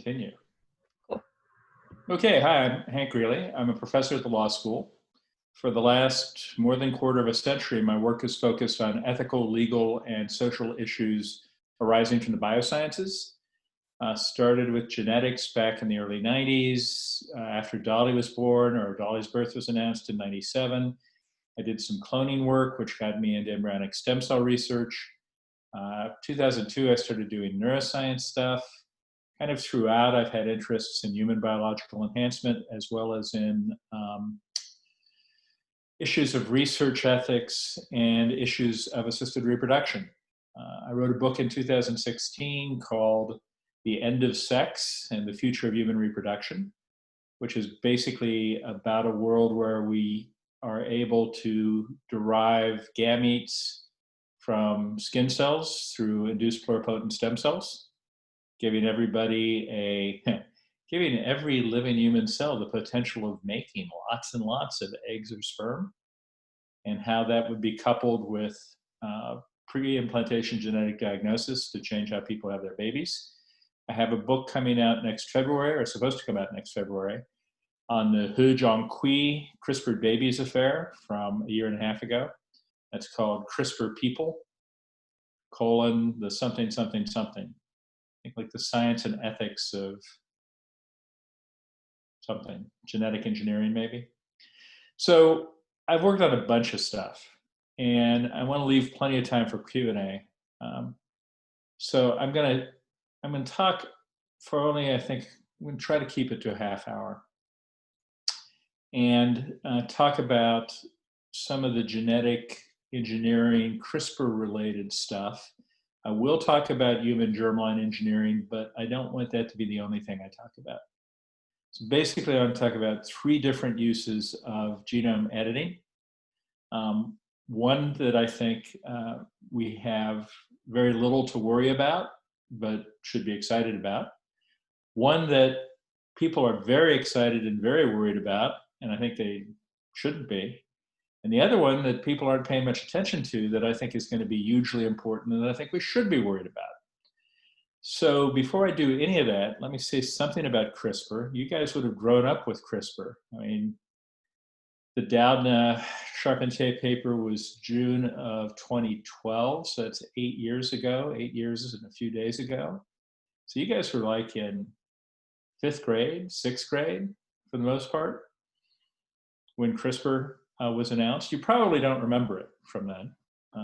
continue. Cool. Okay, hi, I'm Hank Greely. I'm a professor at the law school. For the last more than quarter of a century, my work is focused on ethical, legal, and social issues arising from the biosciences. Started with genetics back in the early 90s, after Dolly was born, or Dolly's birth was announced in 97. I did some cloning work, which got me into embryonic stem cell research. 2002, I started doing neuroscience stuff. Kind of throughout, I've had interests in human biological enhancement, as well as in issues of research ethics and issues of assisted reproduction. I wrote a book in 2016 called The End of Sex and the Future of Human Reproduction, which is basically about a world where we are able to derive gametes from skin cells through induced pluripotent stem cells, giving everybody giving every living human cell the potential of making lots and lots of eggs or sperm, and how that would be coupled with pre-implantation genetic diagnosis to change how people have their babies. I have a book coming out next February, or supposed to come out next February, on the He Jiankui CRISPR babies affair from a year and a half ago. That's called CRISPR People, the something, something, something. I think like the science and ethics of something, genetic engineering maybe. So I've worked on a bunch of stuff, and I want to leave plenty of time for Q&A. So I'm gonna talk for only, I think, I'm gonna try to keep it to a half hour, and talk about some of the genetic engineering, CRISPR-related stuff. I will talk about human germline engineering, but I don't want that to be the only thing I talk about. So basically, I want to talk about three different uses of genome editing. One that I think we have very little to worry about, but should be excited about. One that people are very excited and very worried about, and I think they shouldn't be. And the other one that people aren't paying much attention to that I think is going to be hugely important and that I think we should be worried about. So before I do any of that, let me say something about CRISPR. You guys would have grown up with CRISPR. I mean, the Doudna Charpentier paper was June of 2012, so that's 8 years ago, 8 years and a few days ago. So you guys were like in 5th grade, 6th grade, for the most part, when CRISPR was announced. You probably don't remember it from then,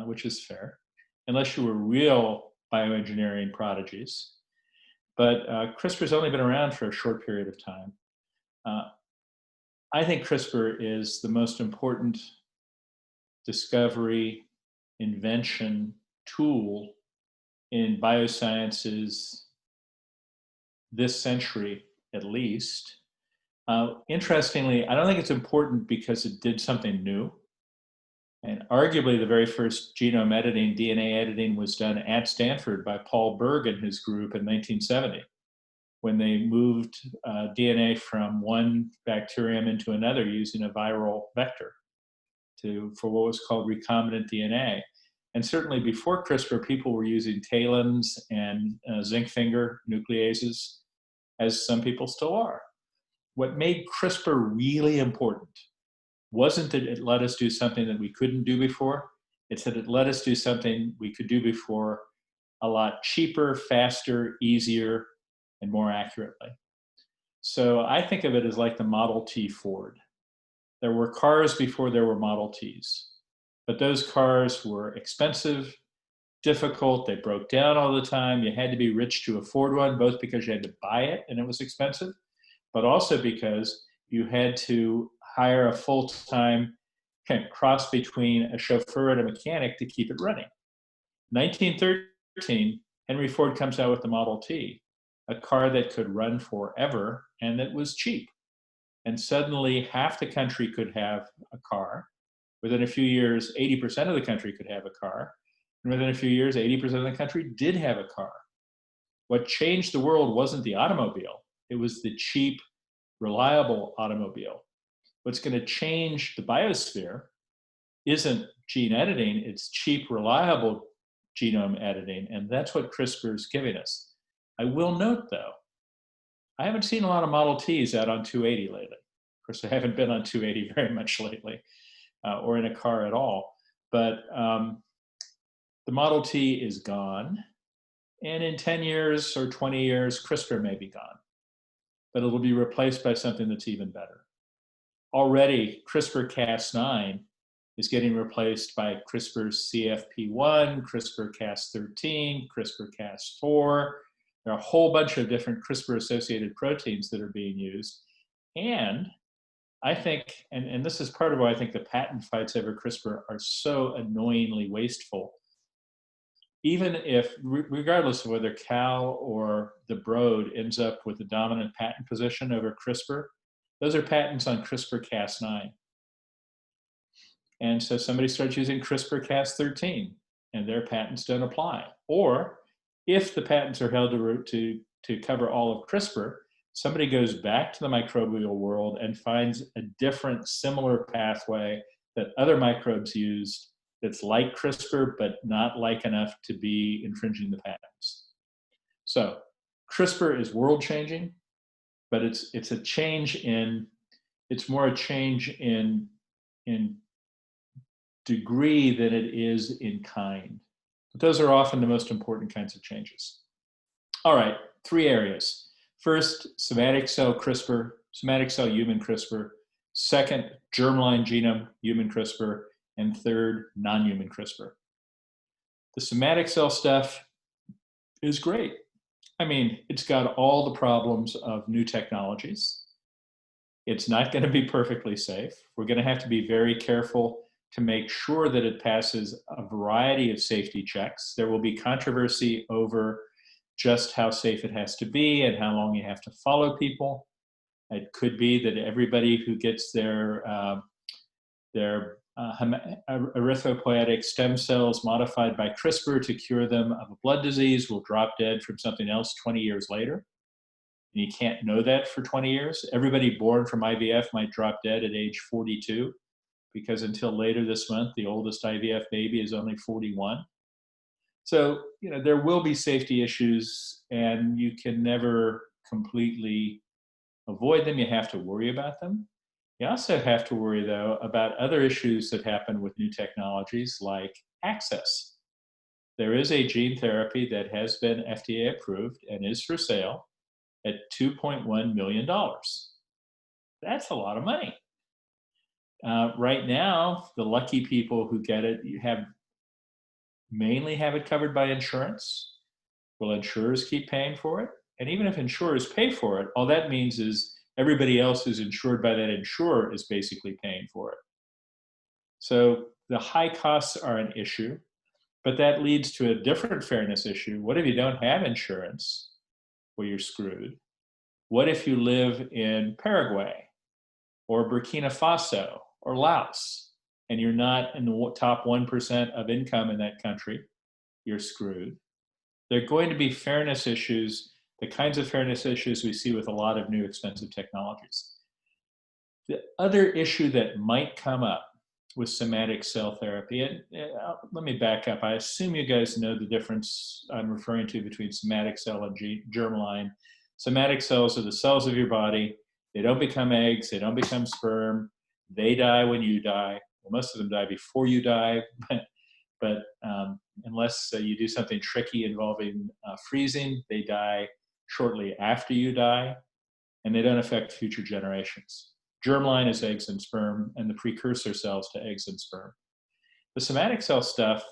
which is fair, unless you were real bioengineering prodigies. But CRISPR's only been around for a short period of time. I think CRISPR is the most important discovery, invention, tool in biosciences this century, at least. Interestingly, I don't think it's important because it did something new. And arguably the very first genome editing, DNA editing, was done at Stanford by Paul Berg and his group in 1970, when they moved DNA from one bacterium into another using a viral vector for what was called recombinant DNA. And certainly before CRISPR, people were using TALENs and zinc finger nucleases, as some people still are. What made CRISPR really important wasn't that it let us do something that we couldn't do before. It's that it let us do something we could do before a lot cheaper, faster, easier, and more accurately. So I think of it as like the Model T Ford. There were cars before there were Model Ts, but those cars were expensive, difficult, they broke down all the time. You had to be rich to afford one, both because you had to buy it and it was expensive, but also because you had to hire a full-time cross between a chauffeur and a mechanic to keep it running. 1913, Henry Ford comes out with the Model T, a car that could run forever and that was cheap. And suddenly half the country could have a car. Within a few years, 80% of the country could have a car. And within a few years, 80% of the country did have a car. What changed the world wasn't the automobile. It was the cheap, reliable automobile. What's going to change the biosphere isn't gene editing, it's cheap, reliable genome editing. And that's what CRISPR is giving us. I will note, though, I haven't seen a lot of Model Ts out on 280 lately. Of course, I haven't been on 280 very much lately, or in a car at all. But the Model T is gone. And in 10 years or 20 years, CRISPR may be gone. But it'll be replaced by something that's even better. Already, CRISPR-Cas9 is getting replaced by CRISPR CFP1, CRISPR-Cas13, CRISPR-Cas4. There are a whole bunch of different CRISPR-associated proteins that are being used. And I think, and this is part of why I think the patent fights over CRISPR are so annoyingly wasteful. Even if, regardless of whether Cal or the Broad ends up with the dominant patent position over CRISPR, those are patents on CRISPR-Cas9. And so somebody starts using CRISPR-Cas13 and their patents don't apply. Or if the patents are held to cover all of CRISPR, somebody goes back to the microbial world and finds a different similar pathway that other microbes used that's like CRISPR, but not like enough to be infringing the patents. So CRISPR is world changing, but it's a change in, it's more a change in degree than it is in kind. But those are often the most important kinds of changes. All right, 3 areas. First, somatic cell CRISPR, somatic cell human CRISPR. Second, germline genome human CRISPR. And third, non-human CRISPR. The somatic cell stuff is great. I mean, it's got all the problems of new technologies. It's not going to be perfectly safe. We're going to have to be very careful to make sure that it passes a variety of safety checks. There will be controversy over just how safe it has to be and how long you have to follow people. It could be that everybody who gets their erythropoietic stem cells modified by CRISPR to cure them of a blood disease will drop dead from something else 20 years later. And you can't know that for 20 years. Everybody born from IVF might drop dead at age 42, because until later this month, the oldest IVF baby is only 41. So, you know, there will be safety issues, and you can never completely avoid them. You have to worry about them. You also have to worry, though, about other issues that happen with new technologies, like access. There is a gene therapy that has been FDA approved and is for sale at $2.1 million. That's a lot of money. Right now, the lucky people who get it mainly have it covered by insurance. Will insurers keep paying for it? And even if insurers pay for it, all that means is everybody else who's insured by that insurer is basically paying for it. So the high costs are an issue, but that leads to a different fairness issue. What if you don't have insurance? Well, you're screwed. What if you live in Paraguay or Burkina Faso or Laos and you're not in the top 1% of income in that country? You're screwed. There are going to be fairness issues, the kinds of fairness issues we see with a lot of new expensive technologies. The other issue that might come up with somatic cell therapy, and let me back up. I assume you guys know the difference I'm referring to between somatic cell and germline. Somatic cells are the cells of your body. They don't become eggs. They don't become sperm. They die when you die. Well, most of them die before you die, but unless you do something tricky involving freezing, they die shortly after you die, and they don't affect future generations. Germline is eggs and sperm, and the precursor cells to eggs and sperm. The somatic cell stuff,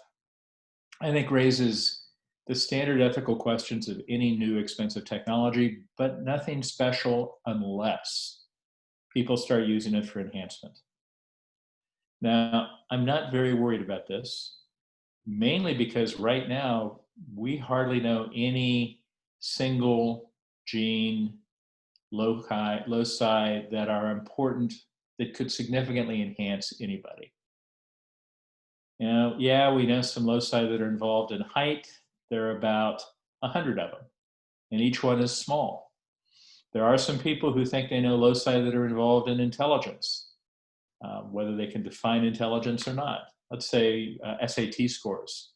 I think, raises the standard ethical questions of any new expensive technology, but nothing special unless people start using it for enhancement. Now, I'm not very worried about this, mainly because right now we hardly know any single gene loci that are important that could significantly enhance anybody. You know, yeah, we know some loci that are involved in height. There are about 100 of them, and each one is small. There are some people who think they know loci that are involved in intelligence, whether they can define intelligence or not. Let's say SAT scores.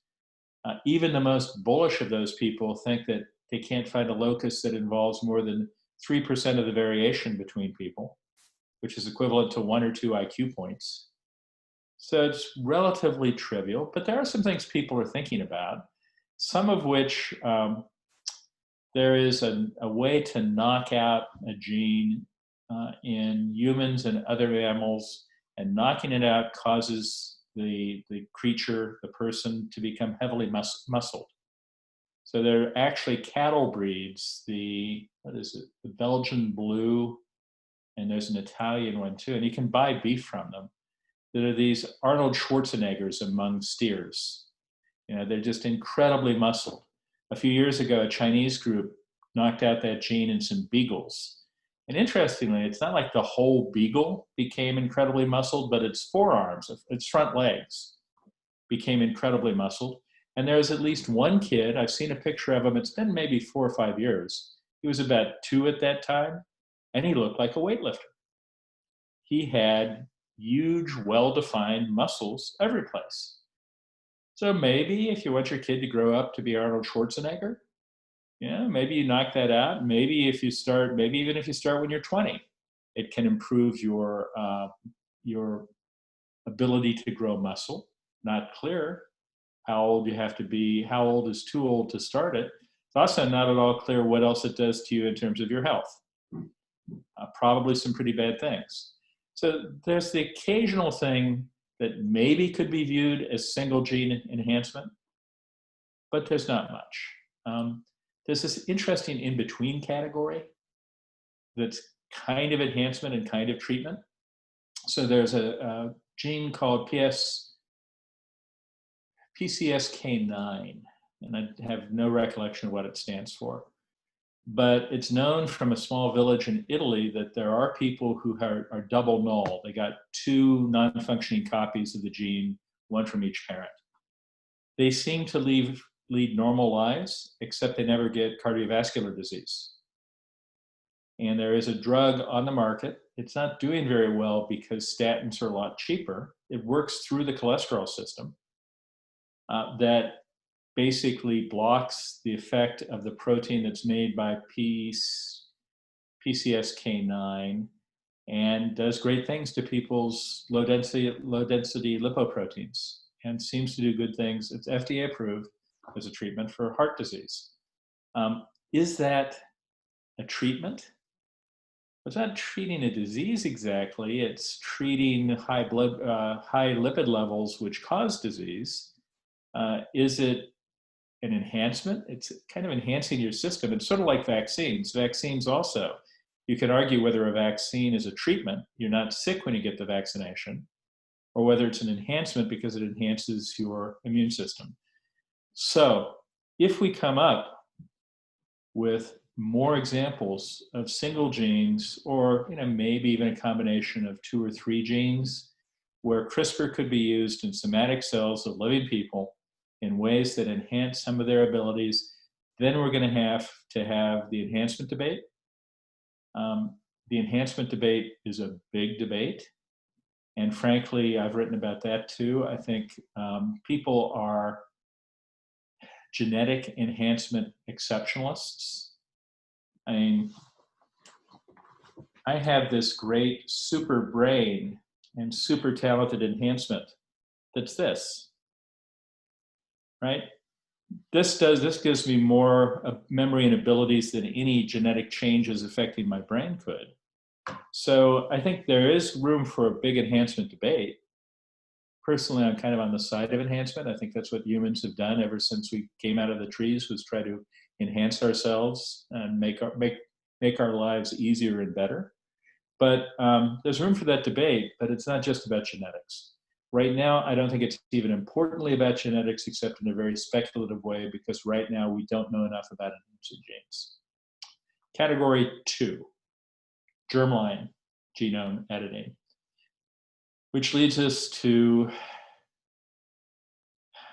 Even the most bullish of those people think that they can't find a locus that involves more than 3% of the variation between people, which is equivalent to 1 or 2 IQ points. So it's relatively trivial, but there are some things people are thinking about, some of which there is a way to knock out a gene in humans and other mammals, and knocking it out causes the creature, the person, to become heavily muscled. So there are actually cattle breeds, the Belgian blue, and there's an Italian one too, and you can buy beef from them. There are these Arnold Schwarzeneggers among steers. You know, they're just incredibly muscled. A few years ago, a Chinese group knocked out that gene in some beagles. And interestingly, it's not like the whole beagle became incredibly muscled, but its forearms, its front legs became incredibly muscled. And there's at least one kid, I've seen a picture of him, it's been maybe 4 or 5 years. He was about 2 at that time, and he looked like a weightlifter. He had huge, well-defined muscles every place. So maybe if you want your kid to grow up to be Arnold Schwarzenegger, yeah, maybe you knock that out. Maybe if you start, maybe even if you start when you're 20, it can improve your ability to grow muscle. Not clear how old you have to be, how old is too old to start it. It's also not at all clear what else it does to you in terms of your health. Probably some pretty bad things. So there's the occasional thing that maybe could be viewed as single gene enhancement, but there's not much. There's this interesting in-between category that's kind of enhancement and kind of treatment. So there's a gene called PCSK9, and I have no recollection of what it stands for. But it's known from a small village in Italy that there are people who are double null. They got 2 non-functioning copies of the gene, one from each parent. They seem to lead normal lives, except they never get cardiovascular disease. And there is a drug on the market. It's not doing very well because statins are a lot cheaper. It works through the cholesterol system that basically blocks the effect of the protein that's made by PCSK9 and does great things to people's low density lipoproteins and seems to do good things. It's FDA approved as a treatment for heart disease. Is that a treatment? It's not treating a disease exactly. It's treating high lipid levels which cause disease. Is it an enhancement? It's kind of enhancing your system. It's sort of like vaccines. Vaccines also, you can argue whether a vaccine is a treatment, you're not sick when you get the vaccination, or whether it's an enhancement because it enhances your immune system. So if we come up with more examples of single genes, or maybe even a combination of 2 or 3 genes, where CRISPR could be used in somatic cells of living people in ways that enhance some of their abilities, then we're going to have the enhancement debate. The enhancement debate is a big debate. And frankly, I've written about that too. I think people are genetic enhancement exceptionalists. I mean, I have this great super brain and super talented enhancement that's this. Right? This gives me more memory and abilities than any genetic changes affecting my brain could. So I think there is room for a big enhancement debate. Personally, I'm kind of on the side of enhancement. I think that's what humans have done ever since we came out of the trees, was try to enhance ourselves and make our lives easier and better. But there's room for that debate, but it's not just about genetics. Right now, I don't think it's even importantly about genetics, except in a very speculative way, because right now we don't know enough about enhancing genes. Category 2, germline genome editing, which leads us to,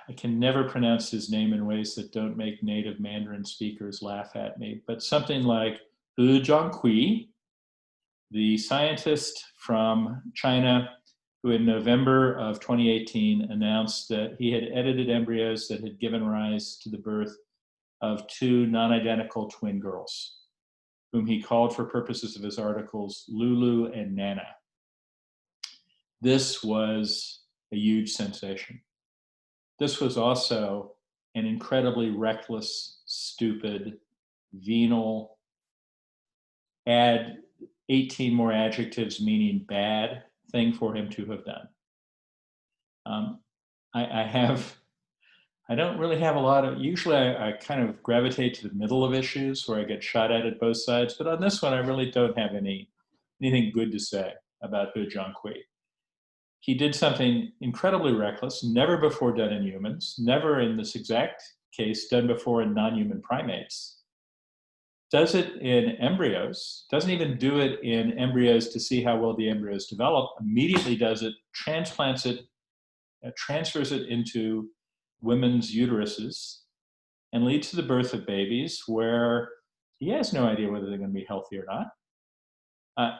I can never pronounce his name in ways that don't make native Mandarin speakers laugh at me, but something like He Jiankui, the scientist from China who in November of 2018 announced that he had edited embryos that had given rise to the birth of 2 non-identical twin girls. whom he called for purposes of his articles Lulu and Nana. This was a huge sensation. This was also an incredibly reckless, stupid, venal, add 18 more adjectives meaning bad thing for him to have done. I don't really have a lot of, usually I kind of gravitate to the middle of issues where I get shot at both sides, but on this one, I really don't have anything good to say about He Jiankui. He did something incredibly reckless, never before done in humans, never in this exact case done before in non-human primates. Does it in embryos, doesn't even do it in embryos to see how well the embryos develop, immediately does it, transplants it, transfers it into women's uteruses, and leads to the birth of babies where he has no idea whether they're going to be healthy or not.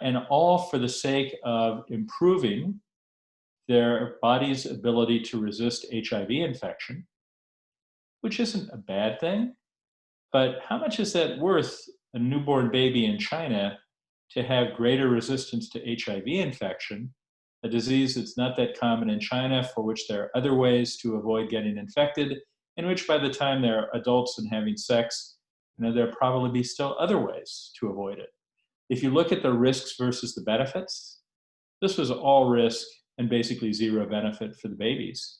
And all for the sake of improving their body's ability to resist HIV infection, which isn't a bad thing. But how much is that worth a newborn baby in China to have greater resistance to HIV infection, a disease that's not that common in China, for which there are other ways to avoid getting infected, in which by the time they're adults and having sex, there'll probably be still other ways to avoid it. If you look at the risks versus the benefits, this was all risk and basically zero benefit for the babies.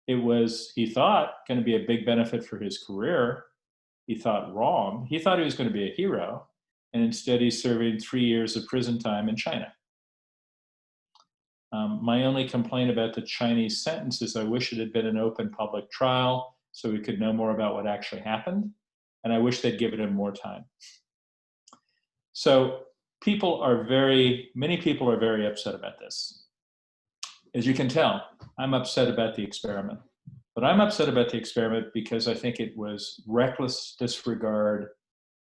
It was, he thought, going to be a big benefit for his career. He thought wrong. He thought he was going to be a hero, and instead he's serving 3 years of prison time in China. My only complaint about the Chinese sentence is I wish it had been an open public trial so we could know more about what actually happened, and I wish they'd given him more time. So many people are very upset about this. As you can tell, I'm upset about the experiment. But I'm upset about the experiment because I think it was reckless disregard,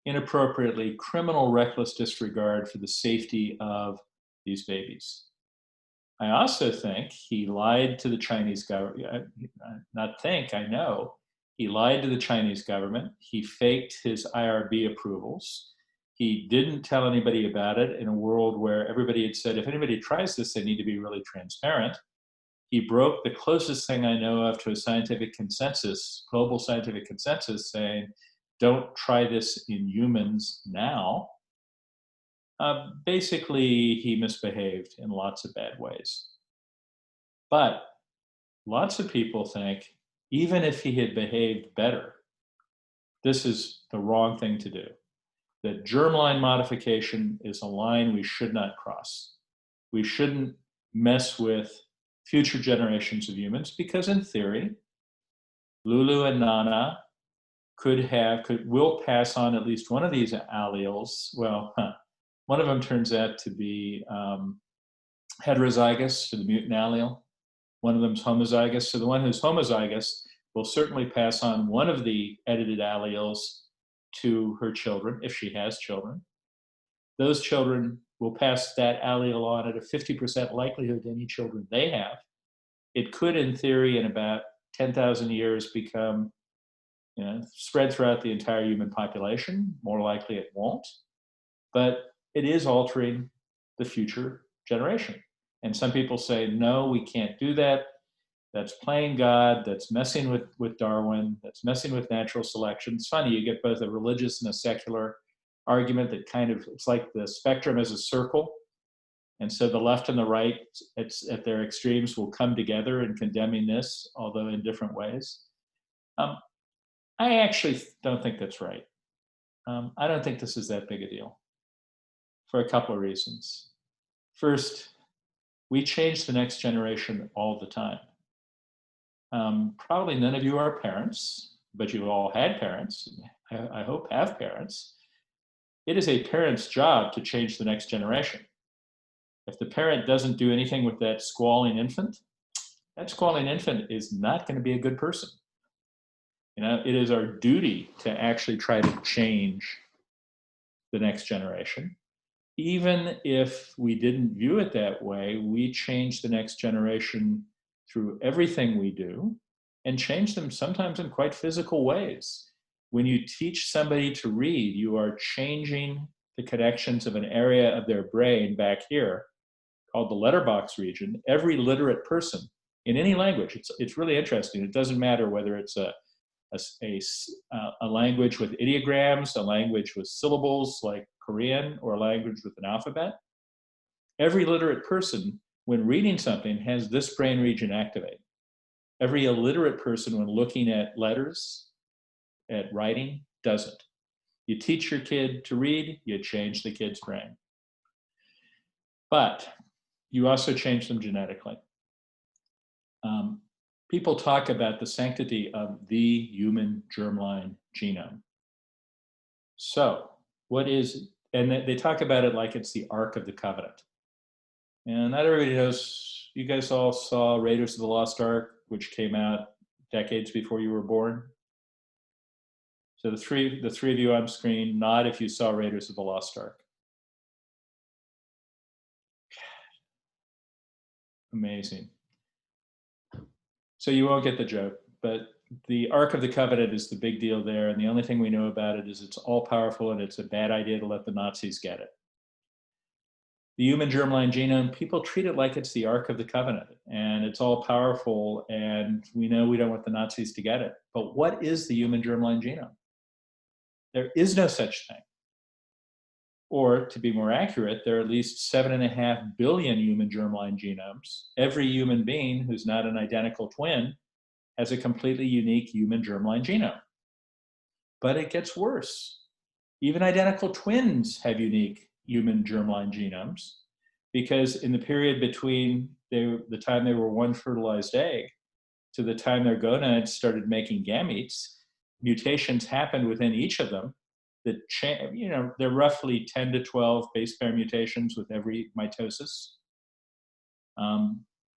inappropriately criminal reckless disregard for the safety of these babies. I also think he lied to the Chinese government. Not think, I know. He lied to the Chinese government. He faked his IRB approvals. He didn't tell anybody about it in a world where everybody had said, if anybody tries this, they need to be really transparent. He broke the closest thing I know of to a scientific consensus, global scientific consensus, saying, don't try this in humans now. Basically, he misbehaved in lots of bad ways. But lots of people think, even if he had behaved better, this is the wrong thing to do. That germline modification is a line we should not cross. We shouldn't mess with future generations of humans because, in theory, Lulu and Nana will pass on at least one of these alleles. Well, one of them turns out to be heterozygous to the mutant allele. One of them's homozygous. So the one who's homozygous will certainly pass on one of the edited alleles to her children, if she has children. Those children will pass that allele on at a 50% likelihood to any children they have. It could, in theory, in about 10,000 years become spread throughout the entire human population. More likely it won't. But it is altering the future generation. And some people say, no, we can't do that. That's playing God. That's messing with Darwin. That's messing with natural selection. It's funny, you get both a religious and a secular argument that kind of, it's like the spectrum is a circle. And so the left and the right, at their extremes, will come together in condemning this, although in different ways. I actually don't think that's right. I don't think this is that big a deal for a couple of reasons. First, we change the next generation all the time. Probably none of you are parents, but you all had parents, I hope have parents. It is a parent's job to change the next generation. If the parent doesn't do anything with that squalling infant, that squalling infant is not going to be a good person. It is our duty to actually try to change the next generation. Even if we didn't view it that way, we change the next generation through everything we do and change them sometimes in quite physical ways. When you teach somebody to read, you are changing the connections of an area of their brain back here called the letterbox region. Every literate person in any language, it's really interesting. It doesn't matter whether it's a language with ideograms, a language with syllables like Korean, or a language with an alphabet. Every literate person, when reading something, has this brain region activate. Every illiterate person, when looking at letters, at writing, doesn't. You teach your kid to read, you change the kid's brain. But you also change them genetically. People talk about the sanctity of the human germline genome. So, what is, and they talk about it like it's the Ark of the Covenant. And not everybody knows, you guys all saw Raiders of the Lost Ark, which came out decades before you were born. So the three of you on screen, nod if you saw Raiders of the Lost Ark. Amazing. So you won't get the joke, but the Ark of the Covenant is the big deal there, and the only thing we know about it is it's all powerful and it's a bad idea to let the Nazis get it. The human germline genome, people treat it like it's the Ark of the Covenant and it's all powerful, and we know we don't want the Nazis to get it. But what is the human germline genome? There is no such thing. Or to be more accurate, there are at least 7.5 billion human germline genomes. Every human being who's not an identical twin has a completely unique human germline genome. But it gets worse. Even identical twins have unique human germline genomes, because in the period between the time they were one fertilized egg to the time their gonads started making gametes, mutations happened within each of them that, they're roughly 10 to 12 base pair mutations with every mitosis.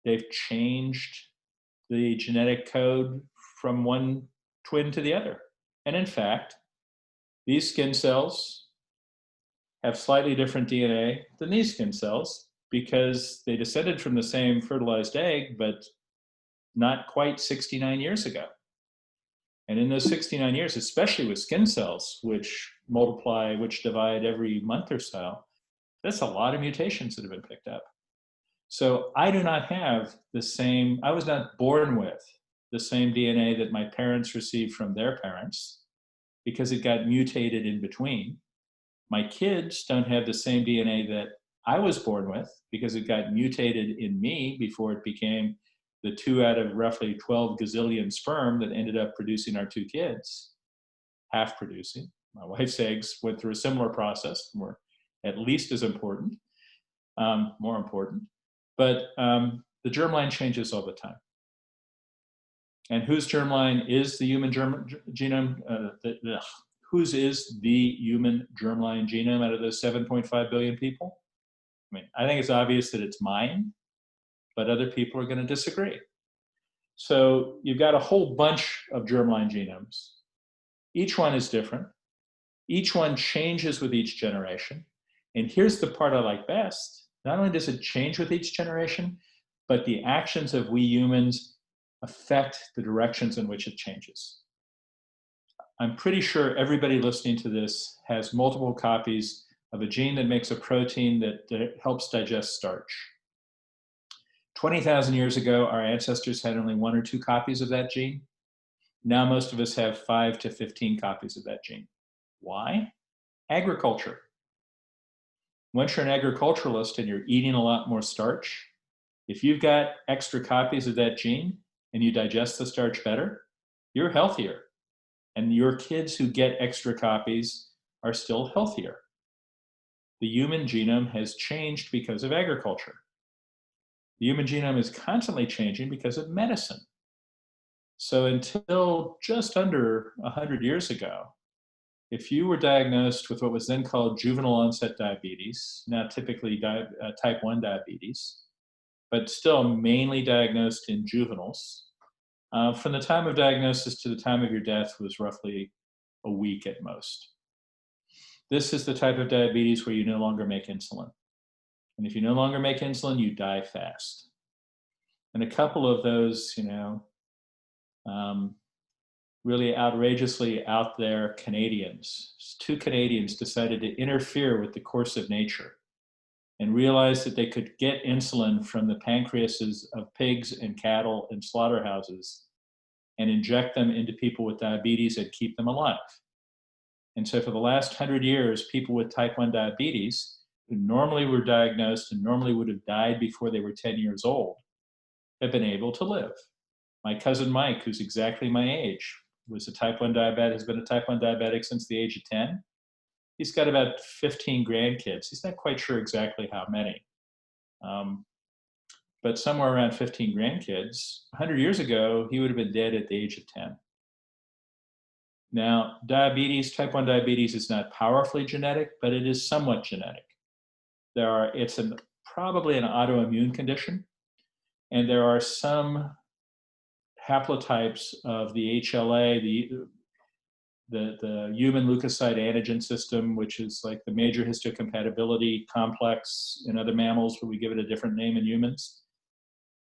They've changed the genetic code from one twin to the other. And in fact, these skin cells have slightly different DNA than these skin cells because they descended from the same fertilized egg, but not quite 69 years ago. And in those 69 years, especially with skin cells, which multiply, which divide every month or so, that's a lot of mutations that have been picked up. So I do not have the same, I was not born with the same DNA that my parents received from their parents because it got mutated in between. My kids don't have the same DNA that I was born with because it got mutated in me before it became the 2 out of roughly 12 gazillion sperm that ended up producing our 2 kids, half producing. My wife's eggs went through a similar process and were at least as important, more important. But the germline changes all the time. And whose germline is the human genome? Whose is the human germline genome out of those 7.5 billion people? I mean, I think it's obvious that it's mine, but other people are going to disagree. So you've got a whole bunch of germline genomes. Each one is different. Each one changes with each generation. And here's the part I like best. Not only does it change with each generation, but the actions of we humans affect the directions in which it changes. I'm pretty sure everybody listening to this has multiple copies of a gene that makes a protein that helps digest starch. 20,000 years ago, our ancestors had only 1 or 2 copies of that gene. Now most of us have 5 to 15 copies of that gene. Why? Agriculture. Once you're an agriculturalist and you're eating a lot more starch, if you've got extra copies of that gene and you digest the starch better, you're healthier. And your kids who get extra copies are still healthier. The human genome has changed because of agriculture. The human genome is constantly changing because of medicine. So until just under 100 years ago, if you were diagnosed with what was then called juvenile onset diabetes, now typically type 1 diabetes, but still mainly diagnosed in juveniles, from the time of diagnosis to the time of your death was roughly a week at most. This is the type of diabetes where you no longer make insulin. And if you no longer make insulin, you die fast. And a couple of those, really outrageously out there Canadians. Two Canadians decided to interfere with the course of nature and realized that they could get insulin from the pancreases of pigs and cattle in slaughterhouses and inject them into people with diabetes and keep them alive. And so for the last 100 years, people with type 1 diabetes, who normally were diagnosed and normally would have died before they were 10 years old, have been able to live. My cousin Mike, who's exactly my age, was a type 1 diabetic, has been a type 1 diabetic since the age of 10. He's got about 15 grandkids. He's not quite sure exactly how many, but somewhere around 15 grandkids. 100 years ago, he would have been dead at the age of 10. Now, diabetes, type 1 diabetes is not powerfully genetic, but it is somewhat genetic. It's probably an autoimmune condition, and there are some haplotypes of the HLA, the human leukocyte antigen system, which is like the major histocompatibility complex in other mammals, but we give it a different name in humans.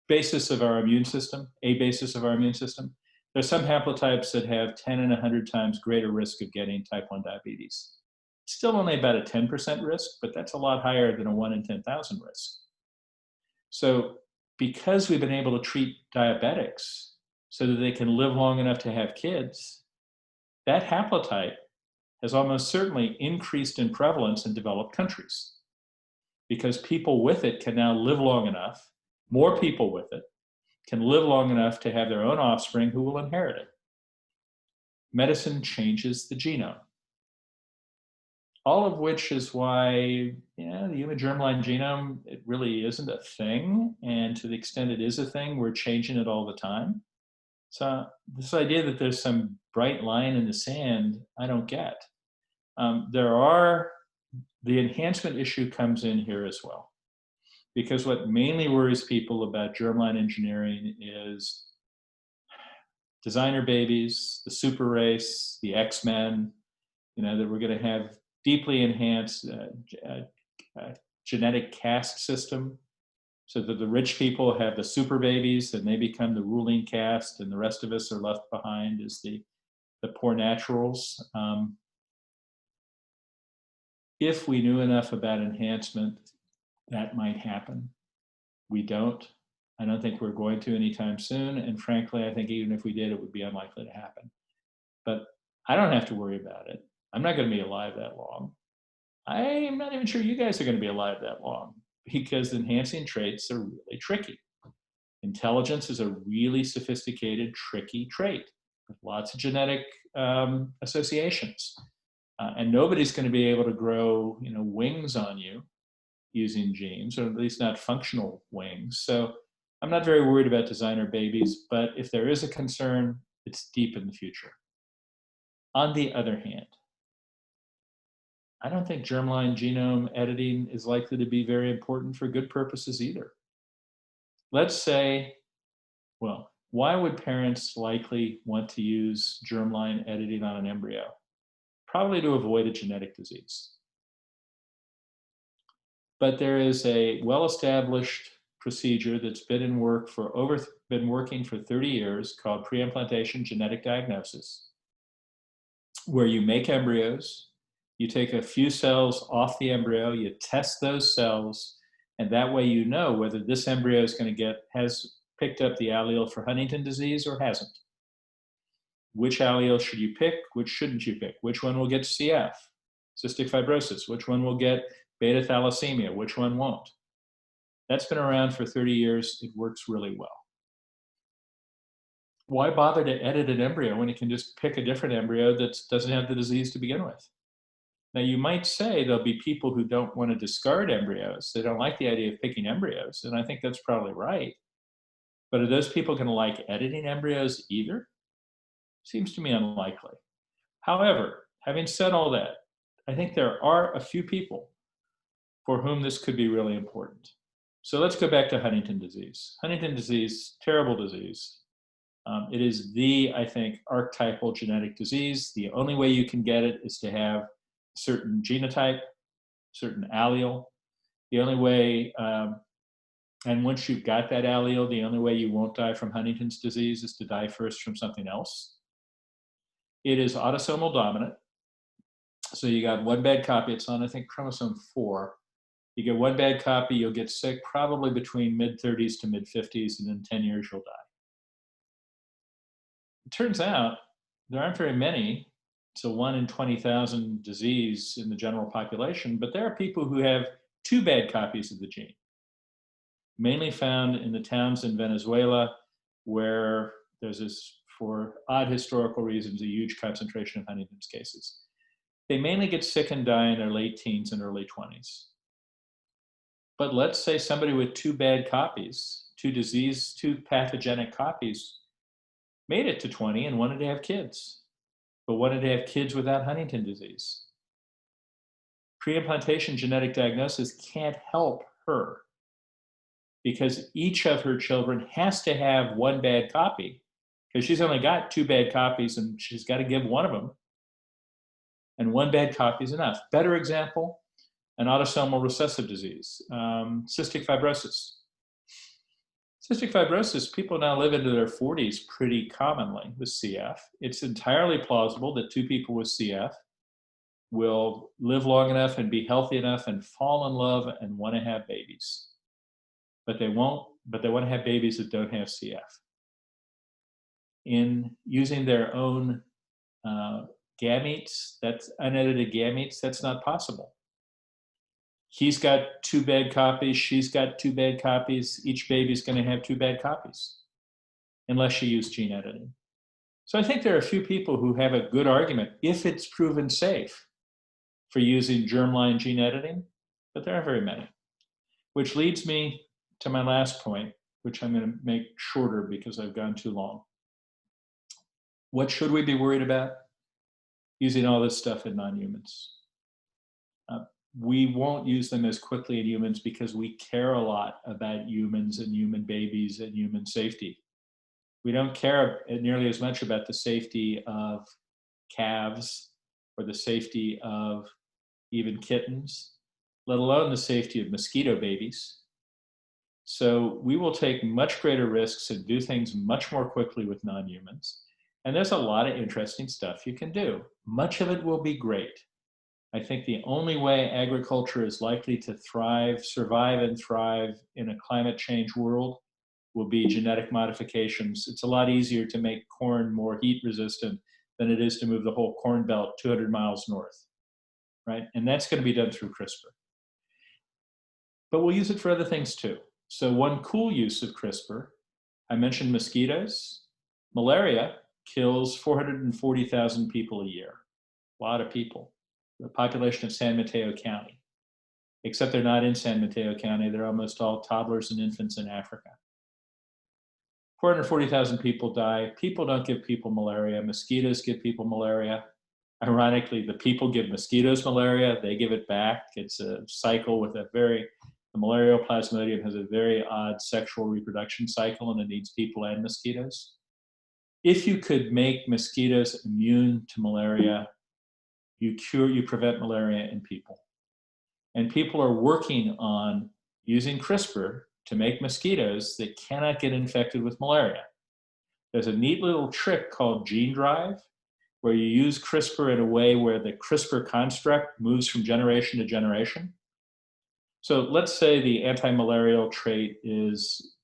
Basis of our immune system, a basis of our immune system. There's some haplotypes that have 10 and 100 times greater risk of getting type 1 diabetes. Still only about a 10% risk, but that's a lot higher than a 1 in 10,000 risk. So because we've been able to treat diabetics so that they can live long enough to have kids, that haplotype has almost certainly increased in prevalence in developed countries because people with it can now live long enough, more people with it can live long enough to have their own offspring who will inherit it. Medicine changes the genome. All of which is why, the human germline genome, it really isn't a thing. And to the extent it is a thing, we're changing it all the time. So this idea that there's some bright line in the sand, I don't get. The enhancement issue comes in here as well. Because what mainly worries people about germline engineering is designer babies, the super race, the X-Men, that we're going to have deeply enhanced genetic caste system so that the rich people have the super babies and they become the ruling caste and the rest of us are left behind as the poor naturals. If we knew enough about enhancement, that might happen. We don't. I don't think we're going to anytime soon. And frankly, I think even if we did, it would be unlikely to happen. But I don't have to worry about it. I'm not going to be alive that long. I'm not even sure you guys are going to be alive that long because enhancing traits are really tricky. Intelligence is a really sophisticated, tricky trait with lots of genetic associations. And nobody's going to be able to grow, wings on you using genes, or at least not functional wings. So I'm not very worried about designer babies, but if there is a concern, it's deep in the future. On the other hand, I don't think germline genome editing is likely to be very important for good purposes either. Let's say, why would parents likely want to use germline editing on an embryo? Probably to avoid a genetic disease. But there is a well-established procedure that's been working for 30 years called pre-implantation genetic diagnosis, where you make embryos, you take a few cells off the embryo, you test those cells, and that way you know whether this embryo has picked up the allele for Huntington disease or hasn't. Which allele should you pick? Which shouldn't you pick? Which one will get CF, cystic fibrosis? Which one will get beta thalassemia? Which one won't? That's been around for 30 years. It works really well. Why bother to edit an embryo when you can just pick a different embryo that doesn't have the disease to begin with? Now, you might say there'll be people who don't want to discard embryos. They don't like the idea of picking embryos, and I think that's probably right. But are those people going to like editing embryos either? Seems to me unlikely. However, having said all that, I think there are a few people for whom this could be really important. So let's go back to Huntington disease. Huntington disease, terrible disease. It is I think, archetypal genetic disease. The only way you can get it is to have a certain genotype, certain allele. The only way, and once you've got that allele, the only way you won't die from Huntington's disease is to die first from something else. It is autosomal dominant. So you got one bad copy. It's on, I think, chromosome 4. You get one bad copy, you'll get sick probably between mid-30s to mid-50s, and in 10 years you'll die. It turns out there aren't very many. It's a 1 in 20,000 disease in the general population, but there are people who have 2 bad copies of the gene, mainly found in the towns in Venezuela where there's this, for odd historical reasons, a huge concentration of Huntington's cases. They mainly get sick and die in their late teens and early 20s. But let's say somebody with 2 bad copies, 2 pathogenic copies, made it to 20 and wanted to have kids, but wanted to have kids without Huntington disease. Pre-implantation genetic diagnosis can't help her because each of her children has to have 1 bad copy, because she's only got 2 bad copies and she's got to give one of them. And 1 bad copy is enough. Better example, an autosomal recessive disease, cystic fibrosis. Cystic fibrosis, people now live into their 40s pretty commonly with CF. It's entirely plausible that 2 people with CF will live long enough and be healthy enough and fall in love and want to have babies. But they won't, but they want to have babies that don't have CF. In using their own gametes, that's unedited gametes, that's not possible. He's got 2 bad copies, she's got 2 bad copies, each baby's going to have 2 bad copies, unless you use gene editing. So I think there are a few people who have a good argument, if it's proven safe, for using germline gene editing, but there aren't very many. Which leads me to my last point, which I'm going to make shorter because I've gone too long. What should we be worried about? Using all this stuff in non-humans. We won't use them as quickly in humans because we care a lot about humans and human babies and human safety. We don't care nearly as much about the safety of calves or the safety of even kittens, let alone the safety of mosquito babies. So we will take much greater risks and do things much more quickly with non-humans. And there's a lot of interesting stuff you can do. Much of it will be great. I think the only way agriculture is likely to thrive, survive and thrive in a climate change world will be genetic modifications. It's a lot easier to make corn more heat resistant than it is to move the whole corn belt 200 miles north, right? And that's going to be done through CRISPR. But we'll use it for other things too. So one cool use of CRISPR, I mentioned mosquitoes. Malaria kills 440,000 people a year. A lot of people. The population of San Mateo County. Except they're not in San Mateo County, they're almost all toddlers and infants in Africa. 440,000 people die. People don't give people malaria. Mosquitoes give people malaria. Ironically, the people give mosquitoes malaria, they give it back. It's a cycle with the malarial plasmodium has a very odd sexual reproduction cycle, and it needs people and mosquitoes. If you could make mosquitoes immune to malaria, you prevent malaria in people. And people are working on using CRISPR to make mosquitoes that cannot get infected with malaria. There's a neat little trick called gene drive, where you use CRISPR in a way where the CRISPR construct moves from generation to generation. So let's say the anti-malarial trait is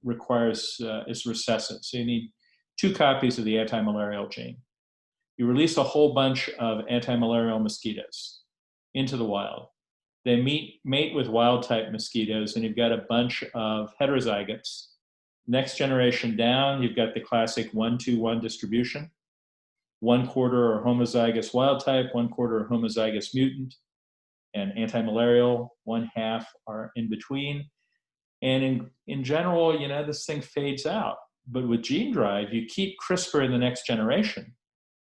recessive. So you need 2 copies of the anti-malarial gene. You release a whole bunch of anti-malarial mosquitoes into the wild. They mate with wild-type mosquitoes, and you've got a bunch of heterozygotes. Next generation down, you've got the classic 1-2-1 distribution. 1/4 are homozygous wild-type, 1/4 are homozygous mutant, and anti-malarial, 1/2 are in between. And in general, this thing fades out. But with gene drive, you keep CRISPR in the next generation.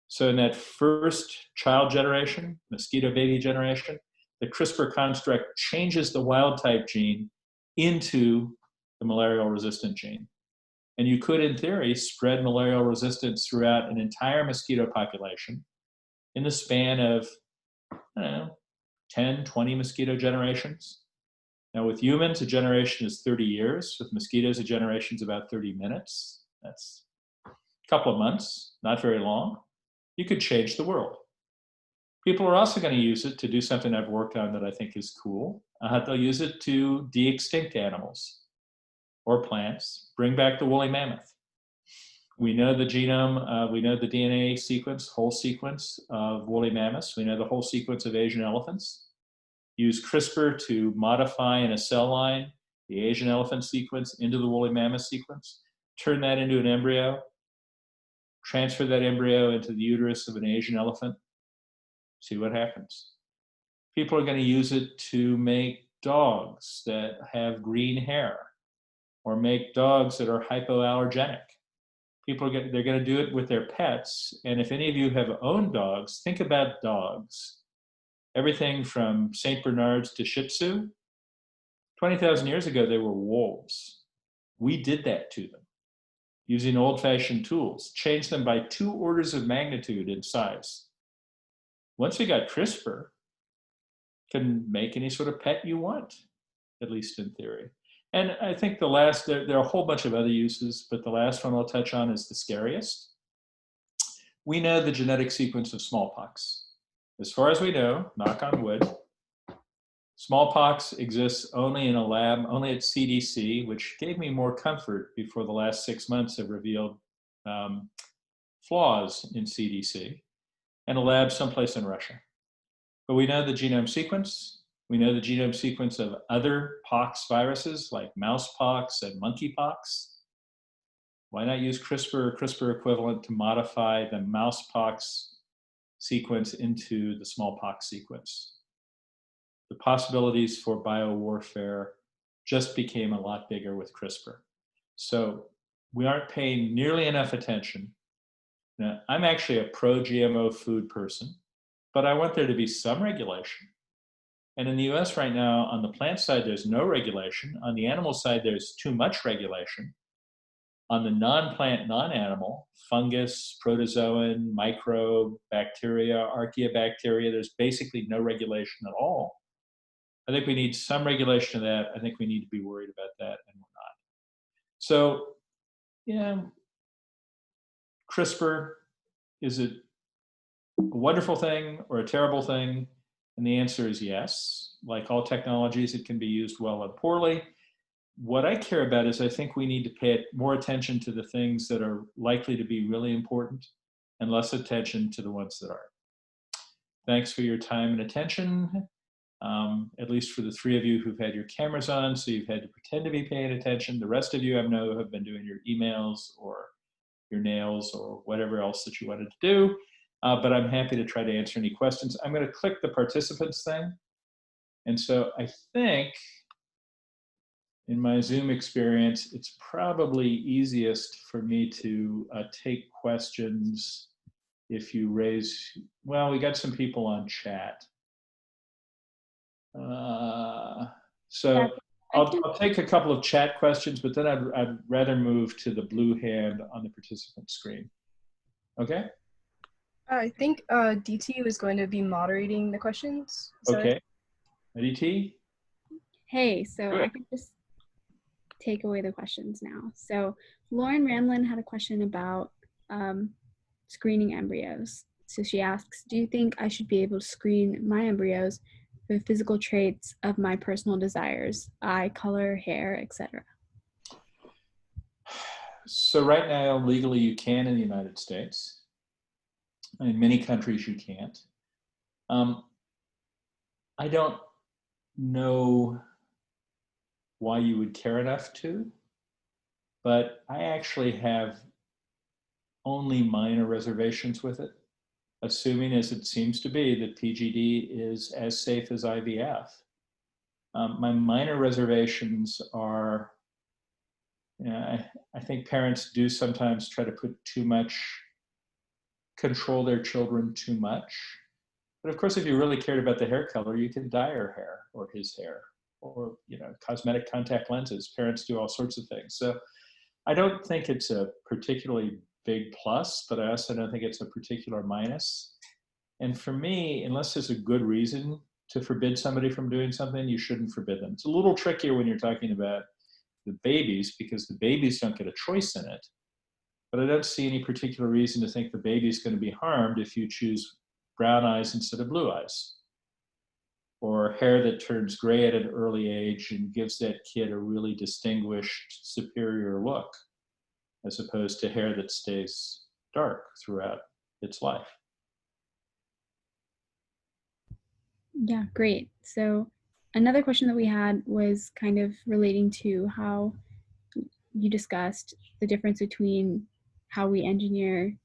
So in that first child generation, mosquito baby generation, the CRISPR construct changes the wild-type gene into the malarial resistant gene. And you could, in theory, spread malarial resistance throughout an entire mosquito population in the span of, 10, 20 mosquito generations. Now with humans, a generation is 30 years. With mosquitoes, a generation is about 30 minutes. That's a couple of months, not very long. you could change the world. People are also going to use it to do something I've worked on that I think is cool. They'll use it to de-extinct animals or plants, bring back the woolly mammoth. We know the genome, we know the DNA sequence, whole sequence of woolly mammoths. We know the whole sequence of Asian elephants. Use CRISPR to modify in a cell line the Asian elephant sequence into the woolly mammoth sequence, turn that into an embryo, transfer that embryo into the uterus of an Asian elephant, see what happens. People are going to use it to make dogs that have green hair or make dogs that are hypoallergenic. They're going to do it with their pets. And if any of you have owned dogs, think about dogs. Everything from St. Bernards to Shih Tzu. 20,000 years ago, they were wolves. We did that to them using old-fashioned tools, changed them by 2 orders of magnitude in size. Once we got CRISPR, can make any sort of pet you want, at least in theory. And I think there are a whole bunch of other uses, but the last one I'll touch on is the scariest. We know the genetic sequence of smallpox. As far as we know, knock on wood, smallpox exists only in a lab, only at CDC, which gave me more comfort before the last 6 months have revealed flaws in CDC, and a lab someplace in Russia. But we know the genome sequence. We know the genome sequence of other pox viruses like mouse pox and monkeypox. Why not use CRISPR or CRISPR equivalent to modify the mouse pox sequence into the smallpox sequence? The possibilities for biowarfare just became a lot bigger with CRISPR. So we aren't paying nearly enough attention. Now, I'm actually a pro-GMO food person, but I want there to be some regulation. And in the US right now, on the plant side, there's no regulation. On the animal side, there's too much regulation. On the non-plant, non-animal, fungus, protozoan, microbe, bacteria, archaeobacteria, there's basically no regulation at all. I think we need some regulation of that. I think we need to be worried about that, and we're not. So, yeah, CRISPR, is it a wonderful thing or a terrible thing? And the answer is yes. Like all technologies, it can be used well and poorly. What I care about is I think we need to pay more attention to the things that are likely to be really important and less attention to the ones that aren't. Thanks for your time and attention, at least for the 3 of you who've had your cameras on, so you've had to pretend to be paying attention. The rest of you I know have been doing your emails or your nails or whatever else that you wanted to do. But I'm happy to try to answer any questions. I'm going to click the participants thing. And so I think in my Zoom experience, it's probably easiest for me to take questions if you raise, well, we got some people on chat. So I'll take a couple of chat questions, but then I'd rather move to the blue hand on the participant screen. Okay? I think DT was going to be moderating the questions. Okay. DT? Hey, so I can just take away the questions now. So Lauren Ramlin had a question about screening embryos. So she asks, do you think I should be able to screen my embryos for physical traits of my personal desires, eye color, hair, etc.? So right now, legally you can in the United States. In many countries you can't. I don't know why you would care enough to, but I actually have only minor reservations with it, assuming, as it seems to be, that PGD is as safe as IVF. My minor reservations are, I think parents do sometimes try to put too much, control their children too much. But of course, if you really cared about the hair color, you can dye her hair or his hair, or cosmetic contact lenses. Parents do all sorts of things. So I don't think it's a particularly big plus, but I also don't think it's a particular minus. And for me, unless there's a good reason to forbid somebody from doing something, you shouldn't forbid them. It's a little trickier when you're talking about the babies, because the babies don't get a choice in it. But I don't see any particular reason to think the baby's going to be harmed if you choose brown eyes instead of blue eyes, or hair that turns gray at an early age and gives that kid a really distinguished, superior look, as opposed to hair that stays dark throughout its life. Yeah, great. So another question that we had was kind of relating to how you discussed the difference between how we engineer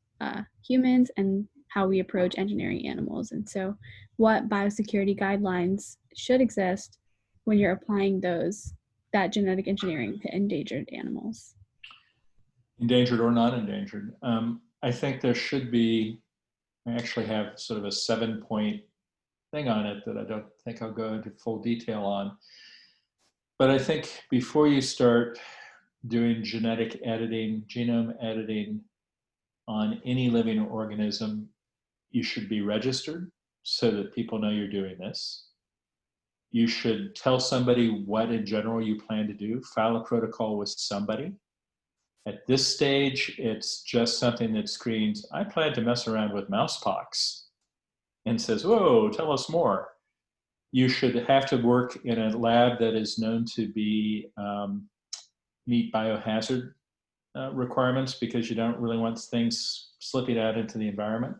humans and how we approach engineering animals. And so what biosecurity guidelines should exist when you're applying that genetic engineering to endangered animals? Endangered or not endangered. I think there should be, I actually have sort of a 7-point thing on it that I don't think I'll go into full detail on. But I think before you start doing genetic editing, genome editing on any living organism, you should be registered so that people know you're doing this. You should tell somebody what in general you plan to do, file a protocol with somebody. At this stage, it's just something that screens, I plan to mess around with mousepox, and says, whoa, tell us more. You should have to work in a lab that is known to be meet biohazard requirements, because you don't really want things slipping out into the environment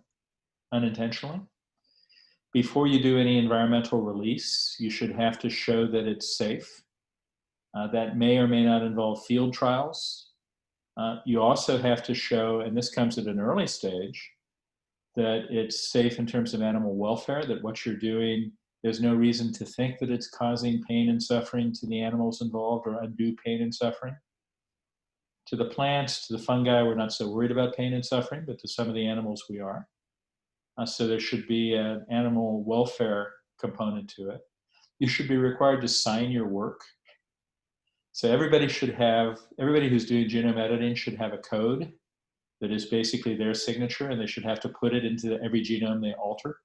unintentionally. Before you do any environmental release, you should have to show that it's safe. That may or may not involve field trials. You also have to show, and this comes at an early stage, that it's safe in terms of animal welfare, that what you're doing, there's no reason to think that it's causing pain and suffering to the animals involved, or undue pain and suffering. To the plants, to the fungi, we're not so worried about pain and suffering, but to some of the animals we are. So there should be an animal welfare component to it. You should be required to sign your work. So everybody who's doing genome editing should have a code that is basically their signature, and they should have to put it into every genome they alter.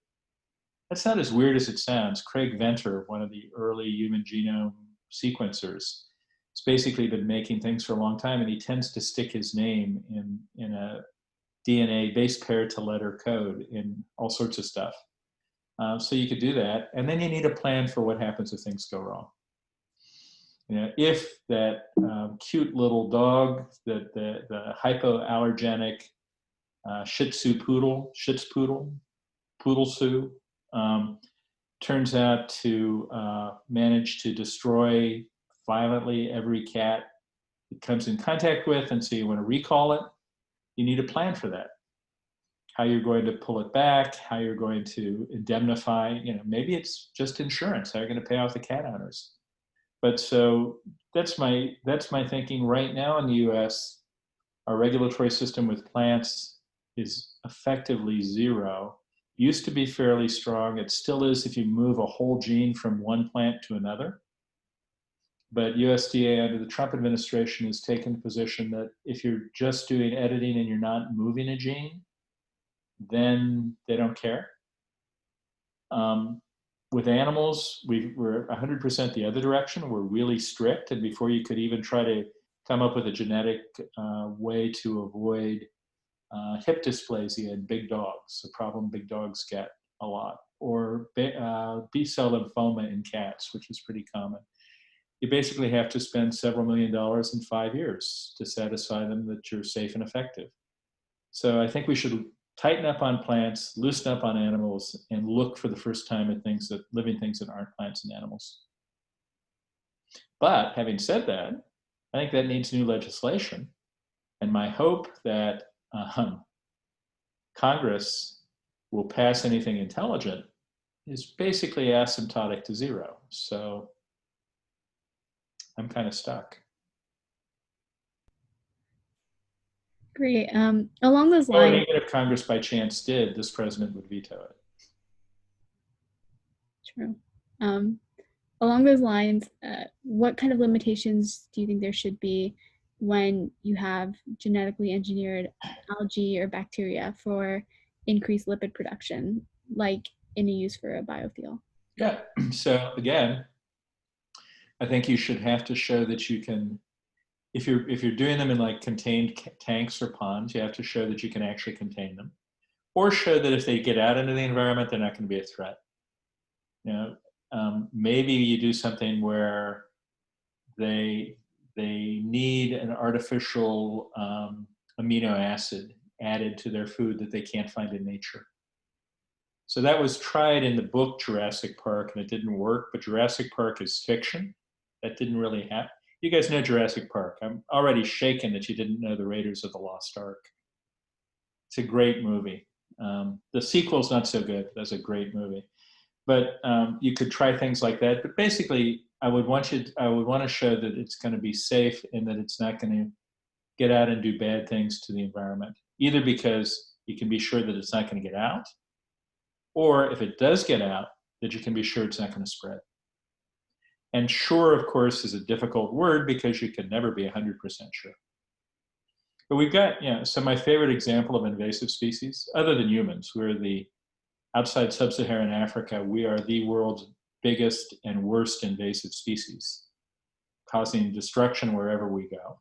That's not as weird as it sounds. Craig Venter, one of the early human genome sequencers, has basically been making things for a long time, and he tends to stick his name in a DNA base pair to letter code in all sorts of stuff. So you could do that, and then you need a plan for what happens if things go wrong. You know, if that cute little dog, the hypoallergenic Shih Poodle, Poodle Sue, turns out to manage to destroy violently every cat it comes in contact with, and so you want to recall it, you need a plan for that. How you're going to pull it back, how you're going to indemnify, maybe it's just insurance, how you're going to pay off the cat owners. But so that's my thinking right now in the US. Our regulatory system with plants is effectively zero. Used to be fairly strong. It still is if you move a whole gene from one plant to another. But USDA under the Trump administration has taken the position that if you're just doing editing and you're not moving a gene, then they don't care. With animals, we're 100% the other direction. We're really strict, and before you could even try to come up with a genetic way to avoid hip dysplasia in big dogs, a problem big dogs get a lot, or B-cell lymphoma in cats, which is pretty common. You basically have to spend several $1 million in 5 years to satisfy them that you're safe and effective. So I think we should tighten up on plants, loosen up on animals, and look for the first time at living things that aren't plants and animals. But having said that, I think that needs new legislation. And my hope that Congress will pass anything intelligent is basically asymptotic to zero. So I'm kind of stuck. Great. Along those lines, even if Congress by chance did, this president would veto it. True. Along those lines, what kind of limitations do you think there should be when you have genetically engineered algae or bacteria for increased lipid production, like in a use for a biofuel? Yeah. So again, I think you should have to show that you can if you're doing them in like contained tanks or ponds, you have to show that you can actually contain them, or show that if they get out into the environment, they're not going to be a threat. You know, maybe you do something where they need an artificial amino acid added to their food that they can't find in nature. So that was tried in the book Jurassic Park, and it didn't work. But Jurassic Park is fiction. That didn't really happen. You guys know Jurassic Park. I'm already shaken that you didn't know the Raiders of the Lost Ark. It's a great movie. The sequel's not so good. That's a great movie. But you could try things like that. But basically, I would want to show that it's going to be safe and that it's not going to get out and do bad things to the environment. Either because you can be sure that it's not going to get out, or if it does get out, that you can be sure it's not going to spread. And sure, of course, is a difficult word because you can never be 100% sure. But we've got, so my favorite example of invasive species, other than humans, outside sub-Saharan Africa, we are the world's biggest and worst invasive species, causing destruction wherever we go.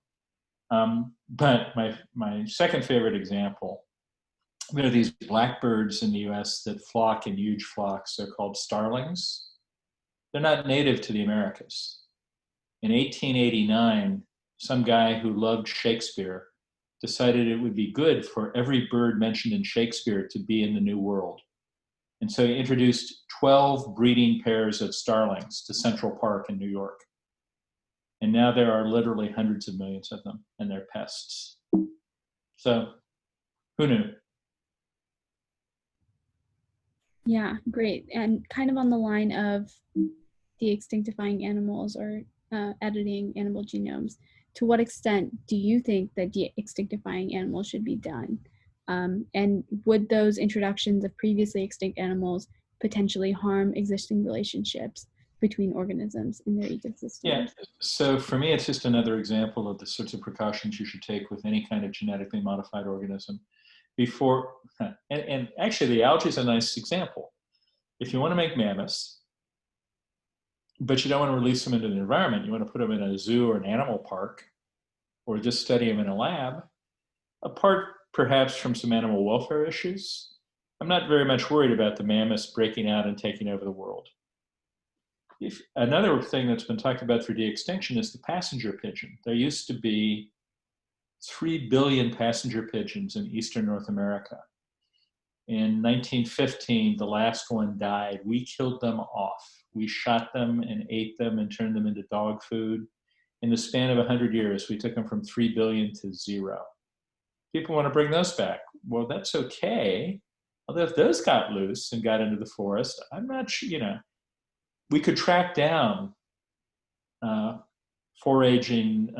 But my second favorite example, there are these blackbirds in the US that flock in huge flocks. They're called starlings. They're not native to the Americas. In 1889, some guy who loved Shakespeare decided it would be good for every bird mentioned in Shakespeare to be in the New World. And so he introduced 12 breeding pairs of starlings to Central Park in New York. And now there are literally hundreds of millions of them, and they're pests. So who knew? Yeah, great. And kind of on the line of de-extinctifying animals or editing animal genomes, to what extent do you think that de-extinctifying animals should be done? And would those introductions of previously extinct animals potentially harm existing relationships between organisms in their ecosystems? Yeah, so for me, it's just another example of the sorts of precautions you should take with any kind of genetically modified organism. Before, and actually the algae is a nice example. If you want to make mammoths, but you don't want to release them into the environment, you want to put them in a zoo or an animal park, or just study them in a lab, apart perhaps from some animal welfare issues, I'm not very much worried about the mammoths breaking out and taking over the world. Another thing that's been talked about for de-extinction is the passenger pigeon. There used to be 3 billion passenger pigeons in Eastern North America. In 1915, the last one died. We killed them off. We shot them and ate them and turned them into dog food. In the span of 100 years, we took them from 3 billion to 0. People want to bring those back. Well, that's okay. Although if those got loose and got into the forest, I'm not sure, we could track down foraging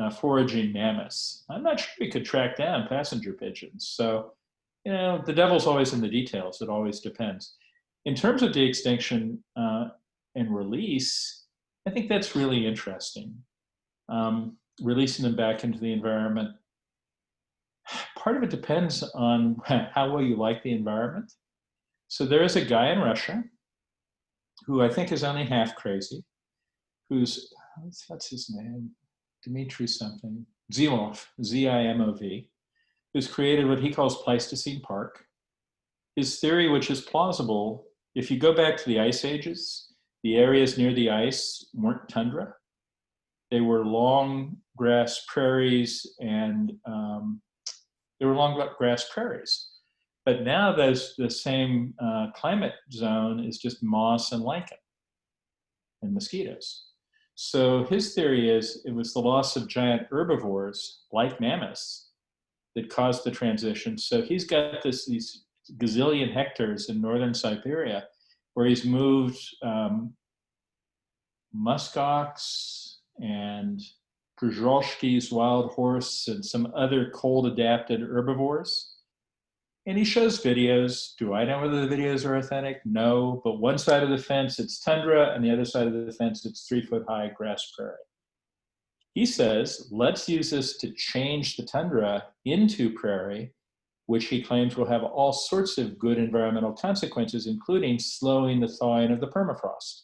mammoths. I'm not sure we could track down passenger pigeons. So, the devil's always in the details. It always depends. In terms of de-extinction and release, I think that's really interesting. Releasing them back into the environment. Part of it depends on how well you like the environment. So there is a guy in Russia who I think is only half crazy, who's, what's his name? Dmitry something, Zimov, Z-I-M-O-V, who's created what he calls Pleistocene Park. His theory, which is plausible, if you go back to the ice ages, the areas near the ice weren't tundra. They were long grass prairies and But now the same climate zone is just moss and lichen and mosquitoes. So his theory is it was the loss of giant herbivores like mammoths that caused the transition. So he's got these gazillion hectares in northern Siberia where he's moved muskox and Przozhki's wild horse and some other cold-adapted herbivores. And he shows videos. Do I know whether the videos are authentic? No, but one side of the fence, it's tundra, and the other side of the fence, it's 3-foot-high grass prairie. He says, let's use this to change the tundra into prairie, which he claims will have all sorts of good environmental consequences, including slowing the thawing of the permafrost.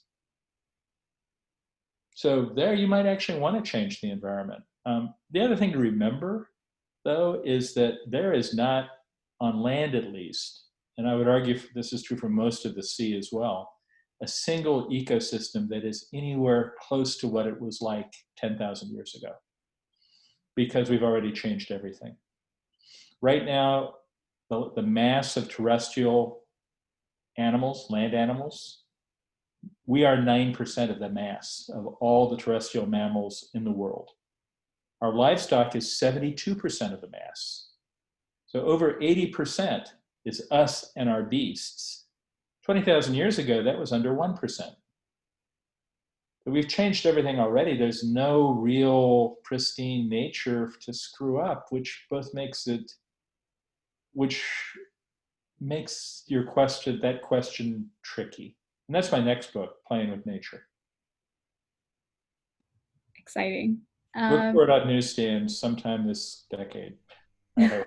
So there you might actually want to change the environment. The other thing to remember, though, is that there is not, on land at least, and I would argue this is true for most of the sea as well, a single ecosystem that is anywhere close to what it was like 10,000 years ago, because we've already changed everything. Right now, the mass of terrestrial animals, land animals, we are 9% of the mass of all the terrestrial mammals in the world. Our livestock is 72% of the mass. So over 80% is us and our beasts. 20,000 years ago, that was under 1%. But we've changed everything already. There's no real pristine nature to screw up, which makes your question, that question, tricky. And that's my next book, Playing with Nature. Exciting. Look for it on newsstands sometime this decade, I hope.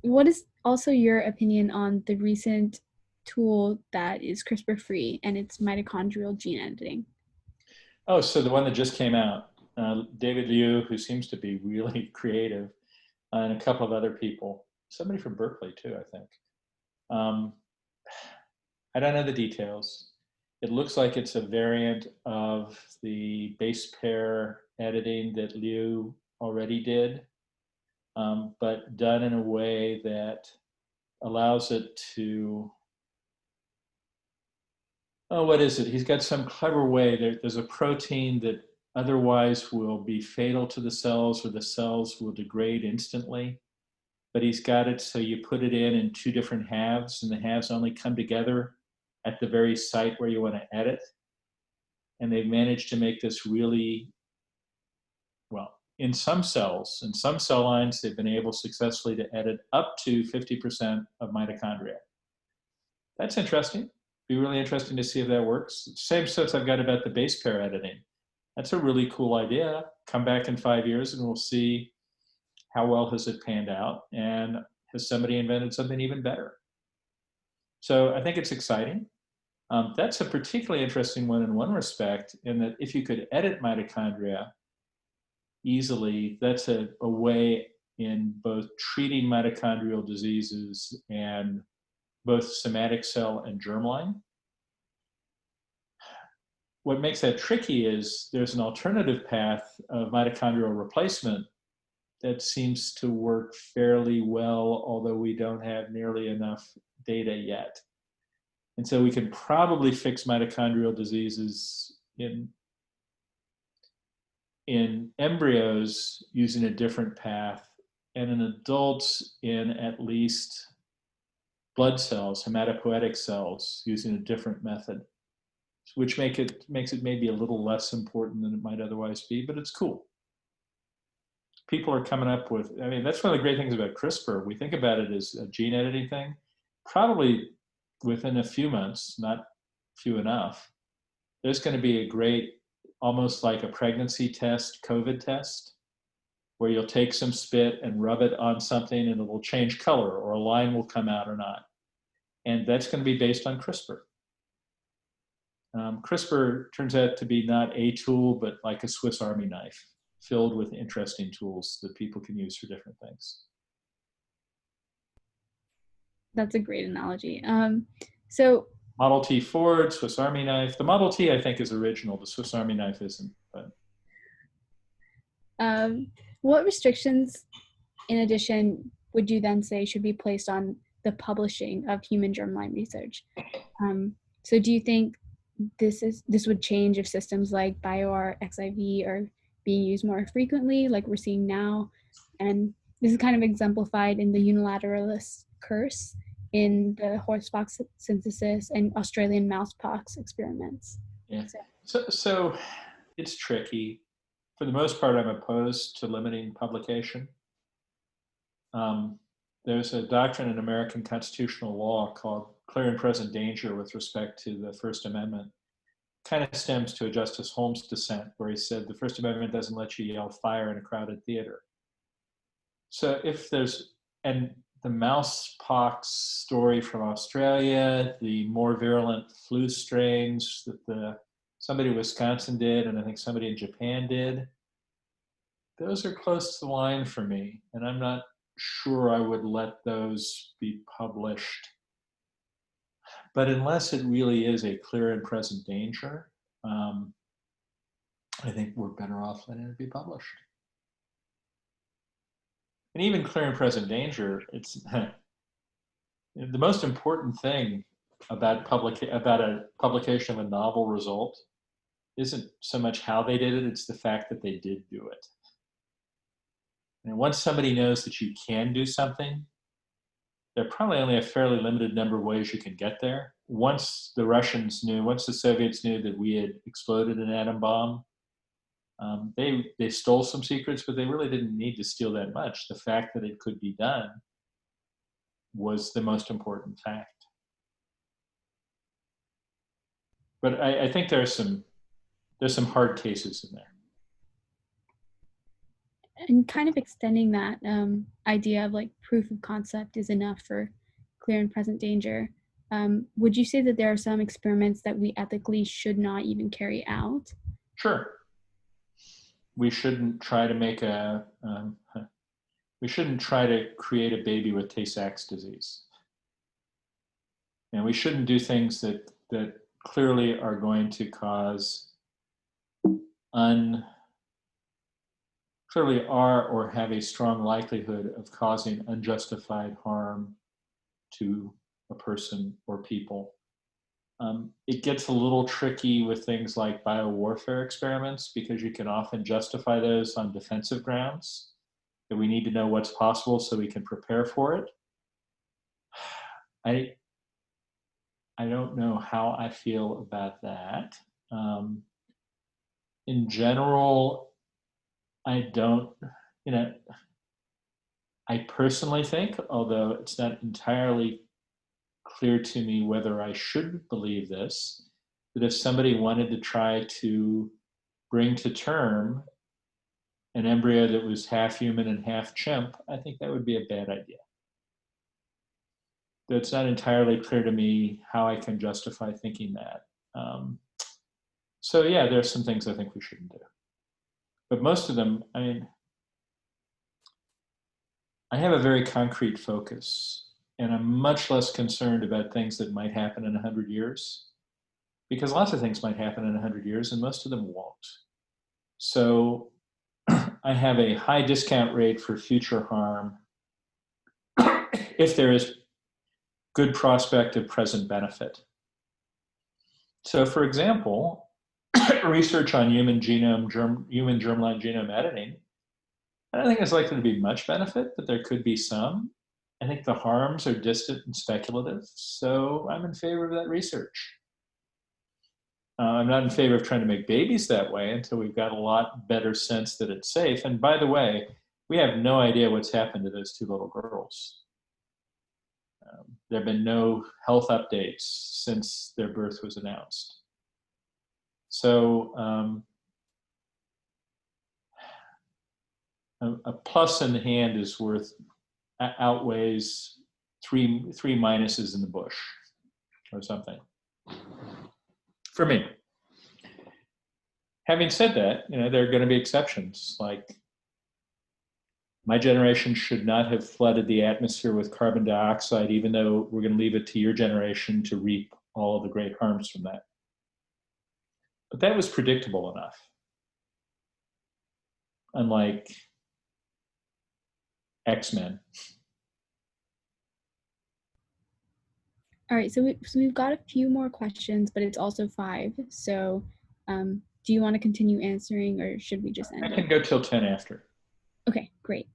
What is also your opinion on the recent tool that is CRISPR-free and it's mitochondrial gene editing? Oh, so the one that just came out, David Liu, who seems to be really creative, and a couple of other people, somebody from Berkeley too, I think. I don't know the details. It looks like it's a variant of the base pair editing that Liu already did, but done in a way that allows it to, oh, what is it? He's got some clever way. There's a protein that otherwise will be fatal to the cells, or the cells will degrade instantly. But he's got it so you put it in two different halves, and the halves only come together at the very site where you want to edit. And they've managed to make this really, well, in some cells, in some cell lines, they've been able successfully to edit up to 50% of mitochondria. That's interesting. Be really interesting to see if that works. Same sense I've got about the base pair editing. That's a really cool idea. Come back in 5 years and we'll see how well has it panned out, and has somebody invented something even better. So I think it's exciting. That's a particularly interesting one in one respect, in that if you could edit mitochondria easily, that's a way in both treating mitochondrial diseases and both somatic cell and germline. What makes that tricky is there's an alternative path of mitochondrial replacement that seems to work fairly well, although we don't have nearly enough data yet. And so we can probably fix mitochondrial diseases in embryos using a different path, and in adults in at least blood cells, hematopoietic cells, using a different method, which makes it maybe a little less important than it might otherwise be, but it's cool. People are coming up with, I mean, that's one of the great things about CRISPR. We think about it as a gene editing thing. Probably within a few months, not few enough, there's going to be a great, almost like a pregnancy test, COVID test, where you'll take some spit and rub it on something and it will change color, or a line will come out or not. And that's going to be based on CRISPR. CRISPR turns out to be not a tool, but like a Swiss Army knife, filled with interesting tools that people can use for different things. That's a great analogy. So Model T Ford, Swiss Army knife. The Model T, I think, is original. The Swiss Army knife isn't. But what restrictions, in addition, would you then say should be placed on the publishing of human germline research? So do you think this would change if systems like BioRxiv are being used more frequently, like we're seeing now? And this is kind of exemplified in the unilateralist curse in the horsepox synthesis and Australian mousepox experiments. Yeah. So it's tricky. For the most part, I'm opposed to limiting publication. There's a doctrine in American constitutional law called clear and present danger with respect to the First Amendment. Kind of stems to a Justice Holmes dissent, where he said the First Amendment doesn't let you yell fire in a crowded theater. So if there's, and the mousepox story from Australia, the more virulent flu strains that the somebody in Wisconsin did, and I think somebody in Japan did. Those are close to the line for me, and I'm not sure I would let those be published. But unless it really is a clear and present danger, I think we're better off letting it be published. And even clear and present danger, it's the most important thing about a publication of a novel result isn't so much how they did it, it's the fact that they did do it. And once somebody knows that you can do something, there are probably only a fairly limited number of ways you can get there. Once the Russians knew, once the Soviets knew that we had exploded an atom bomb, they stole some secrets, but they really didn't need to steal that much. The fact that it could be done was the most important fact. But I think there's some hard cases in there. And kind of extending that idea of like proof of concept is enough for clear and present danger. Would you say that there are some experiments that we ethically should not even carry out? Sure. We shouldn't try to make we shouldn't try to create a baby with Tay-Sachs disease. And we shouldn't do things that clearly are going to cause clearly are or have a strong likelihood of causing unjustified harm to a person or people. It gets a little tricky with things like biowarfare experiments because you can often justify those on defensive grounds, that we need to know what's possible so we can prepare for it. I don't know how I feel about that. In general, I don't, I personally think, although it's not entirely clear to me whether I should believe this, that if somebody wanted to try to bring to term an embryo that was half human and half chimp, I think that would be a bad idea. Though it's not entirely clear to me how I can justify thinking that. So yeah, there's some things I think we shouldn't do. But most of them, I mean, I have a very concrete focus, and I'm much less concerned about things that might happen in 100 years, because lots of things might happen in 100 years and most of them won't. So I have a high discount rate for future harm if there is good prospect of present benefit. So for example, research on human germline genome editing, I don't think it's likely to be much benefit, but there could be some. I think the harms are distant and speculative, so I'm in favor of that research. I'm not in favor of trying to make babies that way until we've got a lot better sense that it's safe. And by the way, we have no idea what's happened to those two little girls. There have been no health updates since their birth was announced. So a plus in the hand is outweighs three minuses in the bush or something, for me. Having said that, there are going to be exceptions. Like, my generation should not have flooded the atmosphere with carbon dioxide, even though we're going to leave it to your generation to reap all of the great harms from that. But that was predictable enough. Unlike X-Men. All right, so we've got a few more questions, but it's also 5. So do you want to continue answering, or should we just end it? I can go till 10 after. Okay, great.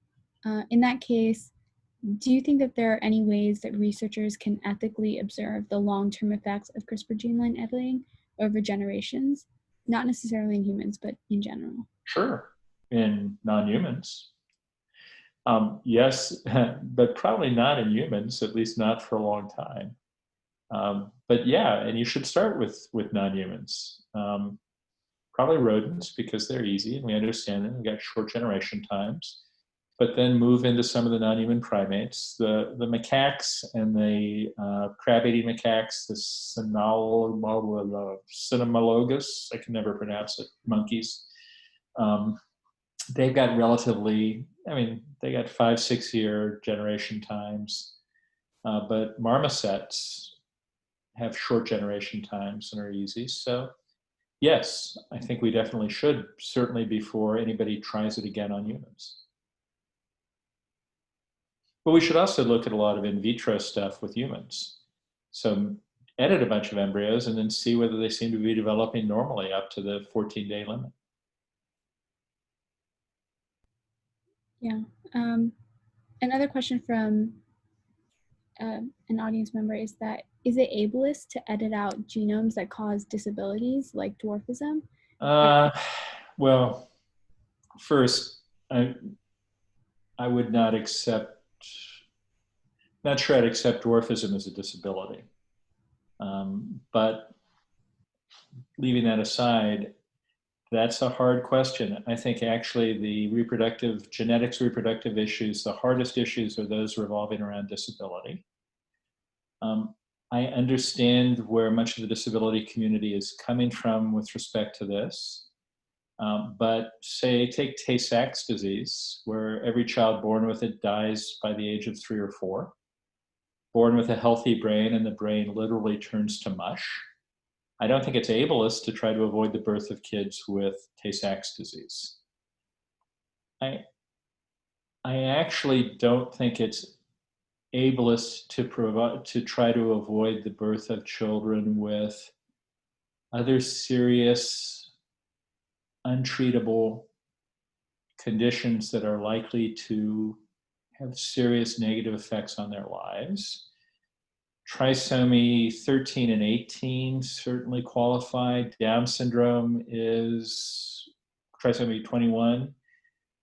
In that case, do you think that there are any ways that researchers can ethically observe the long-term effects of CRISPR gene line editing over generations? Not necessarily in humans, but in general. Sure, in non-humans. Yes, but probably not in humans, at least not for a long time. But yeah, and you should start with non-humans. Probably rodents, because they're easy and we understand them. We've got short generation times. but then move into some of the non-human primates. The macaques and the crab-eating macaques, the cynomolgus, I can never pronounce it, monkeys, they've got relatively, I mean, they got 5-6 year generation times, but marmosets have short generation times and are easy. So yes, I think we definitely should, certainly before anybody tries it again on humans. But we should also look at a lot of in vitro stuff with humans. So edit a bunch of embryos and then see whether they seem to be developing normally up to the 14-day limit. Yeah. Another question from an audience member is it ableist to edit out genomes that cause disabilities like dwarfism? Well, first, I would not accept, not sure I'd accept dwarfism as a disability. But leaving that aside, that's a hard question. I think actually the genetics reproductive issues, the hardest issues are those revolving around disability. I understand where much of the disability community is coming from with respect to this. But say, take Tay-Sachs disease, where every child born with it dies by the age of 3 or 4. Born with a healthy brain and the brain literally turns to mush. I don't think it's ableist to try to avoid the birth of kids with Tay-Sachs disease. I actually don't think it's ableist to try to avoid the birth of children with other serious, untreatable conditions that are likely to have serious negative effects on their lives. Trisomy 13 and 18 certainly qualify. Down syndrome is trisomy 21.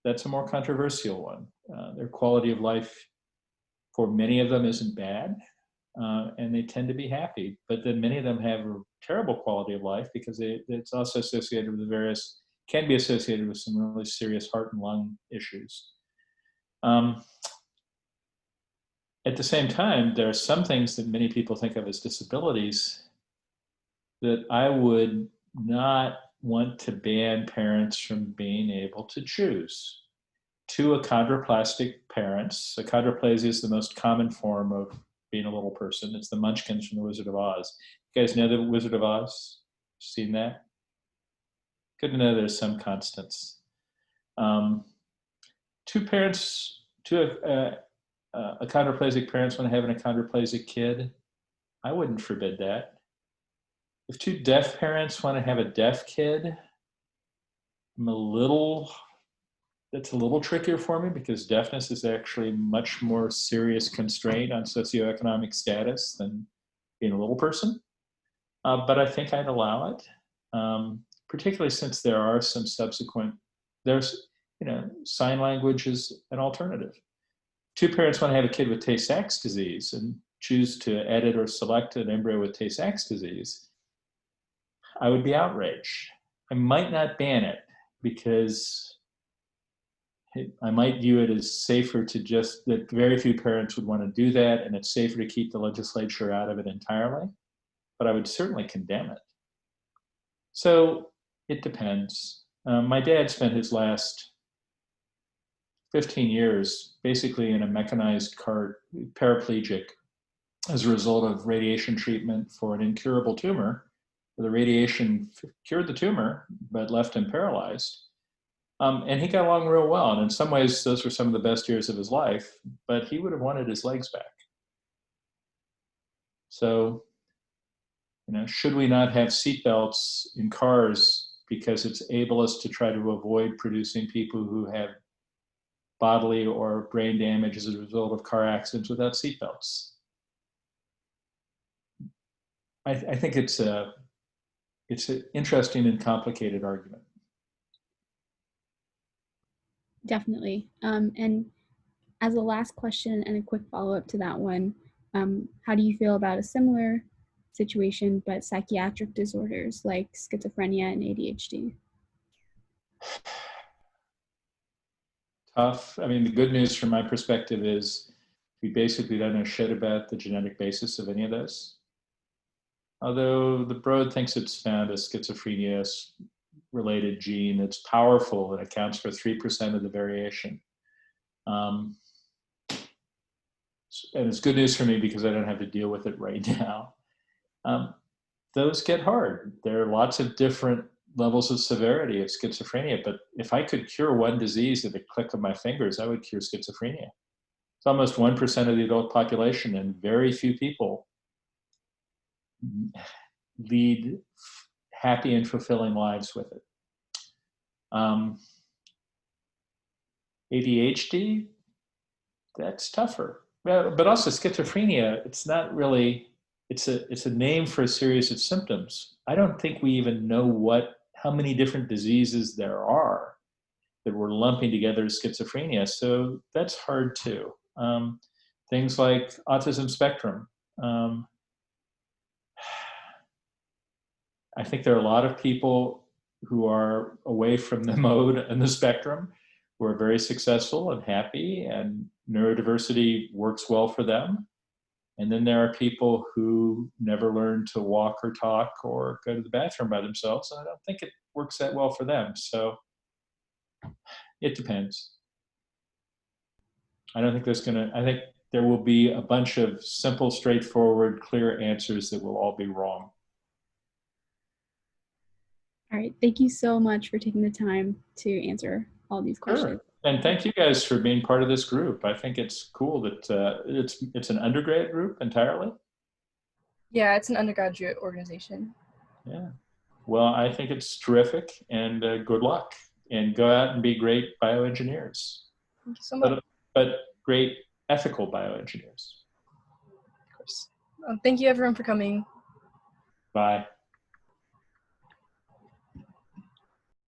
That's a more controversial one. Their quality of life for many of them isn't bad, and they tend to be happy. But then many of them have a terrible quality of life because it's also associated with can be associated with some really serious heart and lung issues. At the same time, there are some things that many people think of as disabilities that I would not want to ban parents from being able to choose. Two achondroplastic parents, achondroplasia is the most common form of being a little person. It's the Munchkins from The Wizard of Oz. You guys know The Wizard of Oz? Seen that? Good to know there's some constants. Two achondroplasic parents want to have an achondroplasic kid. I wouldn't forbid that. If two deaf parents want to have a deaf kid, that's a little trickier for me because deafness is actually much more serious constraint on socioeconomic status than being a little person. But I think I'd allow it, particularly since there are some sign language is an alternative. Two parents want to have a kid with Tay-Sachs disease and choose to edit or select an embryo with Tay-Sachs disease, I would be outraged. I might not ban it because I might view it as safer that very few parents would want to do that, and it's safer to keep the legislature out of it entirely, but I would certainly condemn it. So it depends. My dad spent his last 15 years basically in a mechanized cart, paraplegic, as a result of radiation treatment for an incurable tumor. The radiation cured the tumor, but left him paralyzed. And he got along real well. And in some ways, those were some of the best years of his life, but he would have wanted his legs back. So, should we not have seatbelts in cars because it's ableist to try to avoid producing people who have bodily or brain damage as a result of car accidents without seatbelts? I think it's an interesting and complicated argument. Definitely. And as a last question and a quick follow-up to that one, how do you feel about a similar situation but psychiatric disorders like schizophrenia and ADHD? tough. I mean, the good news from my perspective is we basically don't know shit about the genetic basis of any of those. Although the Broad thinks it's found a schizophrenia-related gene that's powerful and accounts for 3% of the variation. And it's good news for me because I don't have to deal with it right now. Those get hard. There are lots of different levels of severity of schizophrenia, but if I could cure one disease at the click of my fingers, I would cure schizophrenia. It's almost 1% of the adult population, and very few people lead happy and fulfilling lives with it. ADHD, that's tougher. But also schizophrenia, it's not really, it's a name for a series of symptoms. I don't think we even know how many different diseases there are that we're lumping together as schizophrenia. So that's hard too. Things like autism spectrum. I think there are a lot of people who are away from the mode and the spectrum who are very successful and happy, and neurodiversity works well for them. And then there are people who never learn to walk or talk or go to the bathroom by themselves, and I don't think it works that well for them. So it depends. I think there will be a bunch of simple, straightforward, clear answers that will all be wrong. All right, thank you so much for taking the time to answer all these questions. Sure. And thank you guys for being part of this group. I think it's cool that it's an undergrad group entirely. Yeah, it's an undergraduate organization. Yeah. Well, I think it's terrific, and good luck. And go out and be great bioengineers. Thank you so much. But great ethical bioengineers. Of course. Thank you everyone for coming. Bye.